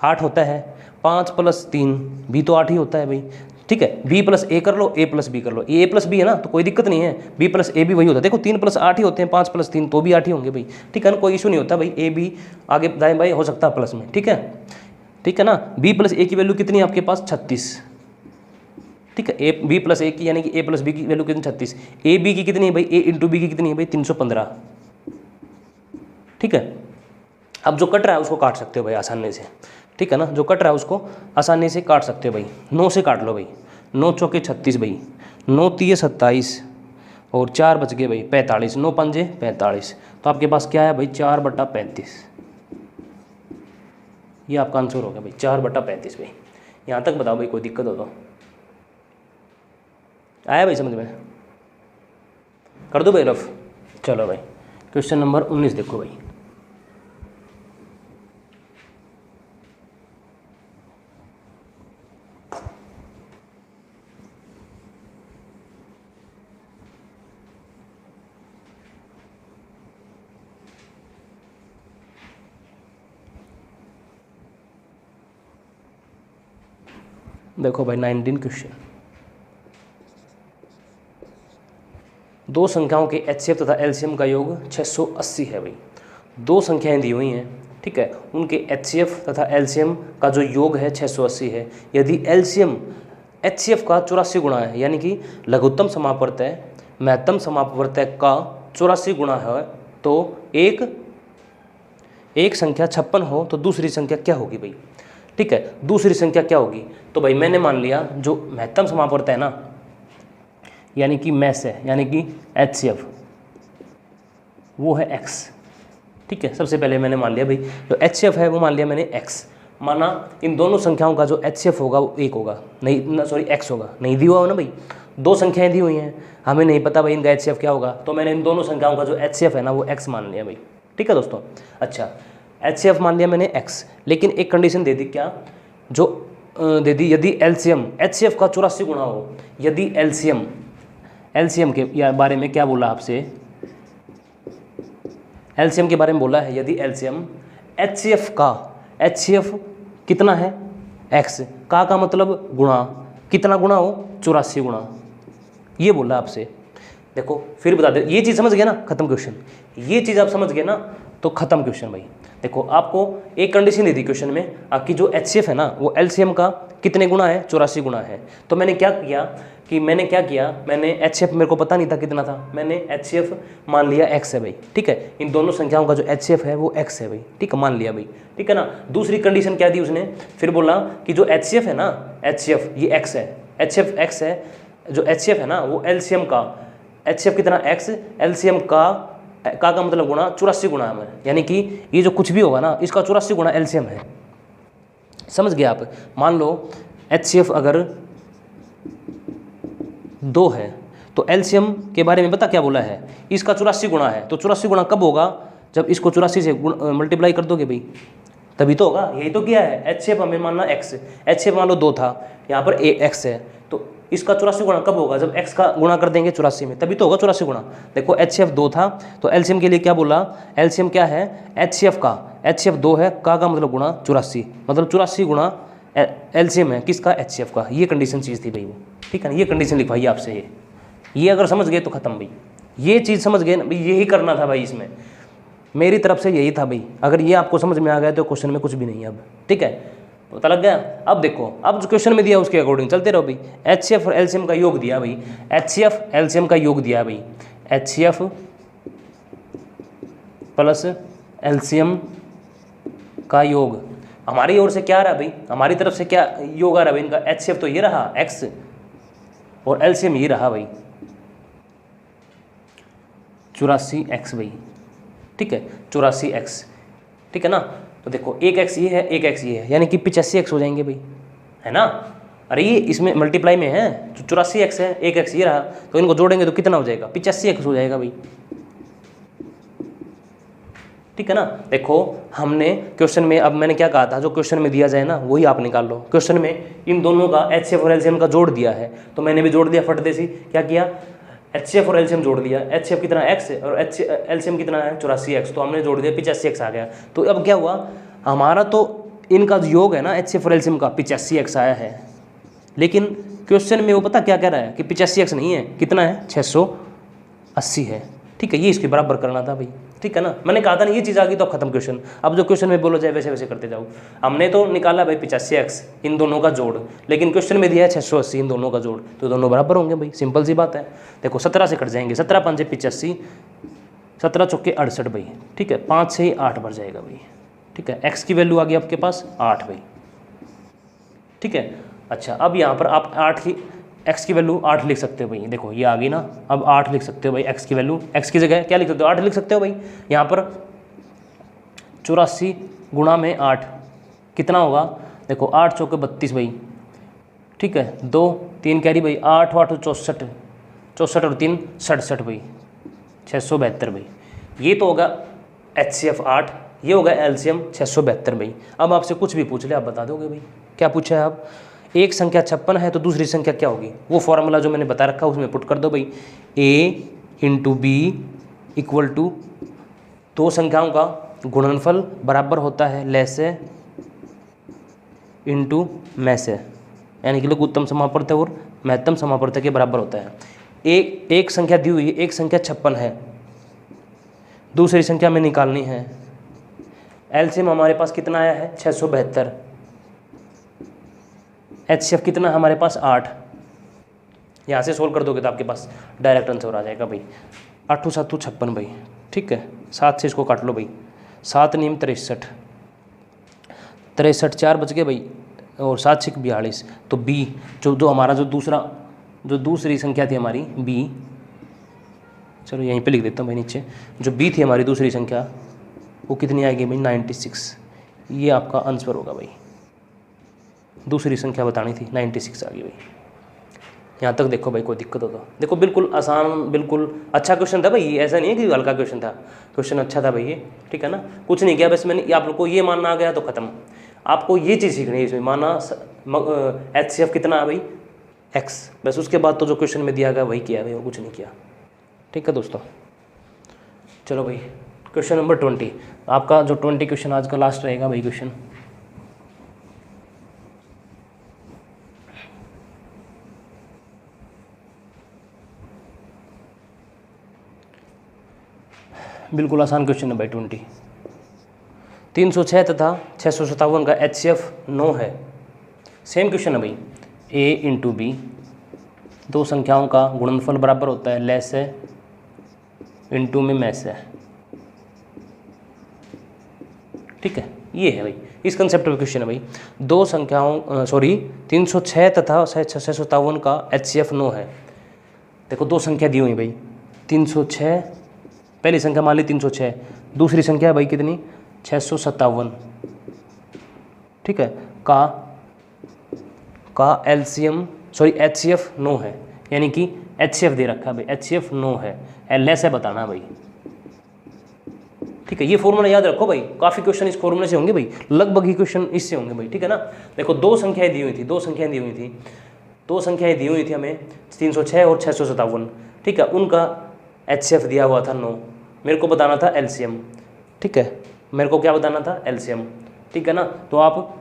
8 होता है, 5 + 3 भी तो 8 ही होता है भाई, ठीक है। b प्लस ए कर लो, a प्लस बी कर लो, ये a प्लस बी है ना, तो कोई दिक्कत नहीं है, b प्लस ए भी वही होता है, देखो 3 + 8 ही होते हैं, 5 + 3 तो भी 8 ही होंगे भाई, ठीक है ना, कोई इशू नहीं होता भाई, a b आगे दाएं बाएं हो सकता है प्लस में, ठीक है ना। b प्लस ए की वैल्यू कितनी है आपके पास 36, ठीक है, b प्लस ए की यानी कि a प्लस बी की वैल्यू कितनी 36, a b की कितनी है भाई, a इंटू बी की कितनी है भाई 315, ठीक है। अब जो कट रहा है उसको काट सकते हो भाई आसानी से, ठीक है ना, जो कट रहा है उसको आसानी से काट सकते हो भाई। 9 से काट लो भाई, 9 चौके 36 भाई, 9 तिये 27 और 4 बच गए भाई 45, 9 पंजे 45। तो आपके पास क्या है भाई 4/35, ये आपका आंसर हो गया भाई 4/35 भाई। यहाँ तक बताओ भाई, कोई दिक्कत हो तो आया भाई समझ में? कर दो भाई रफ। चलो भाई क्वेश्चन नंबर 19 देखो भाई। देखो भाई 19 क्वेश्चन, दो संख्याओं के एचसीएफ तथा एलसीएम का योग 680 है भाई। दो संख्याएं दी हुई हैं, ठीक है, उनके एचसीएफ तथा एलसीएम का जो योग है 680 है। यदि एलसीएम एचसीएफ का 84 गुणा है, यानी कि लघुत्तम समापवर्तय महत्तम समापवर्तय का 84 गुणा है, तो एक संख्या 56 हो तो दूसरी संख्या क्या होगी भाई? ठीक है, दूसरी संख्या क्या होगी? तो भाई मैंने मान लिया जो महत्तम समापवर्तय है ना, यानी कि मैस है, यानी कि एचसीएफ वो है x, ठीक है। सबसे पहले मैंने मान लिया भाई जो एचसीएफ है वो मान लिया मैंने x, माना इन दोनों संख्याओं का जो एचसीएफ होगा वो 1 होगा, नहीं सॉरी x होगा, नहीं दिया हुआ ना भाई, दो संख्याएं दी हुई हैं, हमें नहीं पता भाई इनका एचसीएफ क्या होगा, तो मैंने इन दोनों संख्याओं का जो एचसीएफ है ना वो x मान लिया भाई, ठीक है दोस्तों। अच्छा, एचसीएफ मान लिया मैंने x, लेकिन एक कंडीशन दे दी, क्या जो दे दी, यदि एलसीएम एचसीएफ का 84 गुणा हो, यदि एलसीएम के बारे में क्या बोला आपसे, एलसीएम के बारे में बोला है, यदि एलसीएम एचसीएफ कितना है x, का मतलब गुणा, कितना गुणा हो 84 गुणा, ये बोला आपसे। देखो फिर बता दे, ये चीज़ समझ गए ना, खत्म क्वेश्चन। ये चीज़ आप समझ गए ना तो खत्म क्वेश्चन भाई। देखो आपको एक कंडीशन दे दी क्वेश्चन में, आपकी जो एचसीएफ है ना वो एलसीएम का कितने गुणा है, 84 गुणा है। तो मैंने क्या किया, मैंने एचसीएफ मेरे को पता नहीं था कितना था, मैंने एचसीएफ मान लिया x है भाई, ठीक है। इन दोनों संख्याओं का जो एचसीएफ है वो x है भाई, ठीक है, मान लिया भाई, ठीक है ना। दूसरी कंडीशन क्या दी उसने, फिर बोला कि जो एचसीएफ है ना, एचसीएफ ये x है, एचसीएफ x है, जो एचसीएफ है ना वो एलसीएम का एचसीएफ कितना x, एलसीएम का मतलब गुणा 84 गुणा है, यानी कि ये जो कुछ भी होगा ना इसका 84 गुणा एलसीएम है। समझ गए आप? मान लो एचसीएफ अगर 2 है तो एलसीएम के बारे में पता क्या बोला है, इसका 84 गुणा है, तो 84 गुणा कब होगा, जब इसको 84 से मल्टीप्लाई कर दोगे भाई, तभी तो होगा। यही तो किया है, एचसीएफ हमें मानना x, एचसीएफ मान लो 2 था, यहाँ पर x है, तो इसका 84 गुणा कब होगा, जब x का गुणा कर देंगे 84 में, तभी तो होगा 84 गुणा। देखो एचसीएफ 2 था तो एलसीएम के लिए क्या बोला, एलसीएम क्या है एचसीएफ का, एचसीएफ 2 है, का मतलब गुणा 84, मतलब 84 गुणा एलसीएम है किसका, एचसीएफ का। ये कंडीशन चीज़ थी भाई वो, ठीक है ना, ये कंडीशन लिखवाई आपसे। ये अगर समझ गए तो खत्म भाई, ये चीज़ समझ गए ना भाई, यही करना था भाई, इसमें मेरी तरफ से यही था भाई। अगर ये आपको समझ में आ गया तो क्वेश्चन में कुछ भी नहीं है अब, ठीक है, पता लग गया। अब देखो, अब जो क्वेश्चन में दिया उसके अकॉर्डिंग चलते रहो भाई। एचसीएफ और एलसीएम का योग दिया भाई, एचसीएफ एलसीएम का योग दिया भाई, एचसीएफ प्लस एलसीएम का योग हमारी ओर से क्या रहा भाई, हमारी तरफ से क्या योग आ रहा भाई इनका, एचसीएफ तो ये रहा x और एलसीएम ये रहा भाई 84x भाई, ठीक है, 84x, ठीक है ना। तो देखो एक x ये है, एक x ये है, यानी कि 85x हो जाएंगे भाई, है ना। अरे ये इसमें मल्टीप्लाई में है, तो 84x है, एक x ये रहा, तो इनको जोड़ेंगे तो कितना हो जाएगा, 85x हो जाएगा भाई, ठीक है ना। देखो हमने क्वेश्चन में, अब मैंने क्या कहा था, जो क्वेश्चन में दिया जाए ना वही आप निकाल लो। क्वेश्चन में इन दोनों का एचसीएफ और एलसीएम का जोड़ दिया है, तो मैंने भी जोड़ दिया फटदे सी। क्या किया, एचसीएफ और एलसीएम जोड़ दिया, एचसीएफ कितना x है और एलसीएम कितना है 84x, तो हमने जोड़ दिया 85x आ गया। तो अब क्या हुआ हमारा, तो इनका जो योग है ना एचसीएफ और एलसीएम का 85x आया है, लेकिन क्वेश्चन में वो पता क्या कह रहा है कि 85x नहीं है, कितना है 680 है, ठीक है। ये इसके बराबर करना था भाई, ठीक है ना। मैंने कहा था ना ये चीज़ आ गई तो अब खत्म क्वेश्चन। अब जो क्वेश्चन में बोलो जाए वैसे वैसे करते जाओ। हमने तो निकाला भाई 85x इन दोनों का जोड़, लेकिन क्वेश्चन में दिया है 680 इन दोनों का जोड़, तो दोनों बराबर होंगे भाई, सिंपल सी बात है। देखो 17 से कट जाएंगे, 17 5 85, 17 चौके 68 भाई, ठीक है। 5 से ही 8 भर जाएगा भाई, ठीक है। x की वैल्यू आ गई आपके पास 8 भाई, ठीक है। अच्छा, अब यहाँ पर आप 8 की x की वैल्यू 8 लिख सकते हो भाई, देखो ये आ गई ना। अब 8 लिख सकते हो भाई, x की वैल्यू, x की जगह क्या लिख सकते हो, 8 लिख सकते हो भाई। यहाँ पर 84 गुणा में 8 कितना होगा, देखो 8 चौके 32 भाई, ठीक है। 2 3 कैरी भाई, 8 8 64, 64 और 3 67 भाई, 672 भाई। ये तो होगा HCF 8, ये होगा LCM 672 भाई। अब आपसे कुछ भी पूछ ले आप बता दोगे भाई। क्या पूछा है आप, एक संख्या 56 है तो दूसरी संख्या क्या होगी, वो फॉर्मूला जो मैंने बता रखा है उसमें पुट कर दो भाई। A × B इक्वल टू दो संख्याओं का गुणनफल बराबर होता है लैसे इंटू मैसे, यानी कि लघुत्तम समापवर्त और महत्तम समापवर्त के बराबर होता है। एक संख्या दी हुई है, एक संख्या 56 है, दूसरी संख्या में निकालनी है। एलसीएम हमारे पास कितना आया है 672, HCF कितना है हमारे पास 8। यहाँ से सोल्व कर दोगे तो आपके पास डायरेक्ट आंसर आ जाएगा भाई। 8 7 56 भाई, ठीक है। 7 से इसको काट लो भाई, 7 नीम 63, 63 4 बच गए भाई, और 7 6 42। तो B जो हमारा जो दूसरी संख्या थी हमारी B, चलो यहीं पे लिख देता हूँ भाई नीचे, जो B थी हमारी दूसरी संख्या वो कितनी आएगी भाई 96। ये आपका आंसर होगा भाई, दूसरी संख्या बतानी थी 96 आ गई भाई। यहाँ तक देखो भाई, कोई दिक्कत हो तो देखो, बिल्कुल आसान, बिल्कुल अच्छा क्वेश्चन था भाई। ऐसा नहीं है कि हल्का क्वेश्चन था, क्वेश्चन अच्छा था भाई ये, ठीक है ना। कुछ नहीं किया, बस मैंने आप लोग को ये मानना आ गया तो ख़त्म। आपको ये चीज़ सीखनी है इसमें, माना HCF कितना है भाई x, बस उसके बाद तो जो क्वेश्चन में दिया गया वही किया भाई, वो कुछ नहीं किया, ठीक है दोस्तों। चलो भाई क्वेश्चन नंबर 20, आपका जो 20 क्वेश्चन आज का लास्ट रहेगा भाई क्वेश्चन। बिल्कुल आसान क्वेश्चन है भाई 20। 306 तथा 657 का HCF 9 है। सेम क्वेश्चन है भाई। A × B दो संख्याओं का गुणनफल बराबर होता है लेस है इंटू में मैस है, ठीक है। ये है भाई, इस कंसेप्ट पे क्वेश्चन है भाई। दो संख्याओं 306 तथा 657 का HCF 9 है। देखो दो संख्या दी हुई भाई, 306 पहली संख्या मान ली 306, दूसरी संख्या है भाई कितनी 657, ठीक है। का LCM HCF 9 है, यानी कि HCF दे रखा है भाई, HCF 9 है, LS है बताना भाई, ठीक है। ये फॉर्मूला याद रखो भाई, काफ़ी क्वेश्चन इस फॉर्मूले से होंगे भाई, लगभग ही क्वेश्चन इससे होंगे भाई, ठीक है ना। देखो दो संख्याएं दी हुई थी हमें 306 और 657, ठीक है। उनका HCF दिया हुआ था 9, मेरे को बताना था LCM, ठीक है। मेरे को क्या बताना था LCM, ठीक है ना। तो आप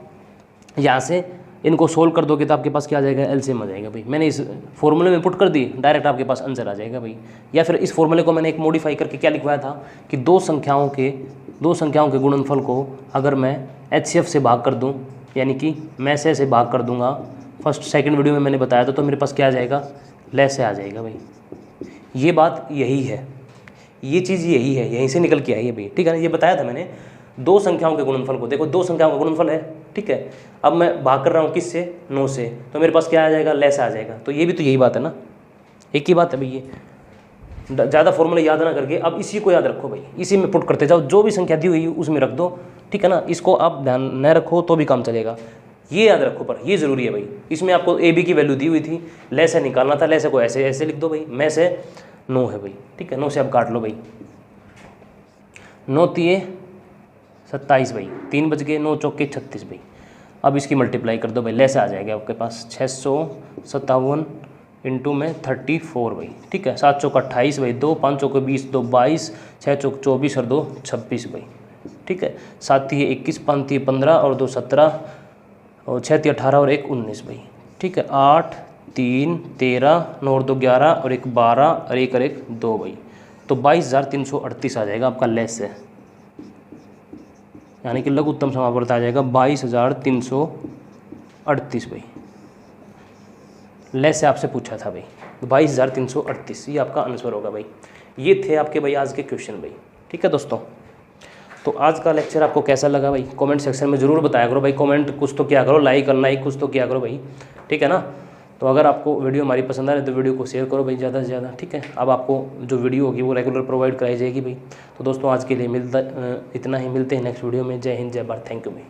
यहाँ से इनको सोल्व कर दोगे तो आपके पास क्या आ जाएगा LCM आ जाएगा भाई। मैंने इस फॉर्मूले में पुट कर दी, डायरेक्ट आपके पास आंसर आ जाएगा भाई। या फिर इस फॉर्मूले को मैंने एक मॉडिफाई करके क्या लिखवाया था कि दो संख्याओं के गुणनफल को अगर मैं HCF से भाग कर दूँ, यानी कि मैं से भाग कर दूंगा, फर्स्ट सेकंड वीडियो में मैंने बताया था, तो मेरे पास क्या आ जाएगा लेस आ जाएगा भाई। ये बात यही है, ये चीज़ यही है, यहीं से निकल के आई है भाई, ठीक है ना। ये बताया था मैंने, दो संख्याओं के गुणनफल को, देखो दो संख्याओं का गुणनफल है, ठीक है। अब मैं भाग कर रहा हूँ किससे 9 से, तो मेरे पास क्या आ जाएगा लेस आ जाएगा। तो ये भी तो यही बात है ना, एक ही बात है भाई। ये ज़्यादा फॉर्मूला याद ना करके अब इसी को याद रखो भाई, इसी में पुट करते जाओ, जो भी संख्या दी हुई उसमें रख दो, ठीक है ना। इसको आप ध्यान न रखो तो भी काम चलेगा, ये याद रखो, पर ये ज़रूरी है भाई। इसमें आपको AB की वैल्यू दी हुई थी, लेस है निकालना था, लेस को ऐसे लिख दो भाई, मैं से 9 है भाई, ठीक है। 9 से आप काट लो भाई, 9 3 27 भाई, 3 बच गए, 9 चौके 36 भाई। अब इसकी मल्टीप्लाई कर दो भाई, लेस आ जाएगा आपके पास 657 इंटू में 34 भाई, ठीक है। 7 चौका 28 भाई, 2 5 चौके 20, 2 22, 6 चौक 24 और 2 26 भाई, ठीक है। 7 3 21, 5 3 15 और 2 17 और 6 3 18 और 1 19 भाई, ठीक है। 8 3 13 9 और 2 11 और 1 12 और 1 और 1 2 भाई। तो 22,338 आ जाएगा आपका लेस है, यानी कि लघुत्तम समापवर्त आ जाएगा 22,338 भाई। लेस से आपसे पूछा था भाई, 22,338 ये आपका आंसर होगा भाई। ये थे आपके भाई आज के क्वेश्चन भाई। ठीक है दोस्तों, तो आज का लेक्चर आपको कैसा लगा भाई कमेंट सेक्शन में ज़रूर बताया करो भाई। कमेंट कुछ तो किया करो, लाइक करना ही कुछ तो किया करो भाई। ठीक है ना। तो अगर आपको वीडियो हमारी पसंद आ रही है तो वीडियो को शेयर करो भाई ज़्यादा से ज़्यादा। ठीक है, अब आपको जो वीडियो होगी वो रेगुलर प्रोवाइड कराई जाएगी भाई। तो दोस्तों आज के लिए इतना ही, मिलते हैं नेक्स्ट वीडियो में। जय हिंद, जय भारत, थैंक यू भाई।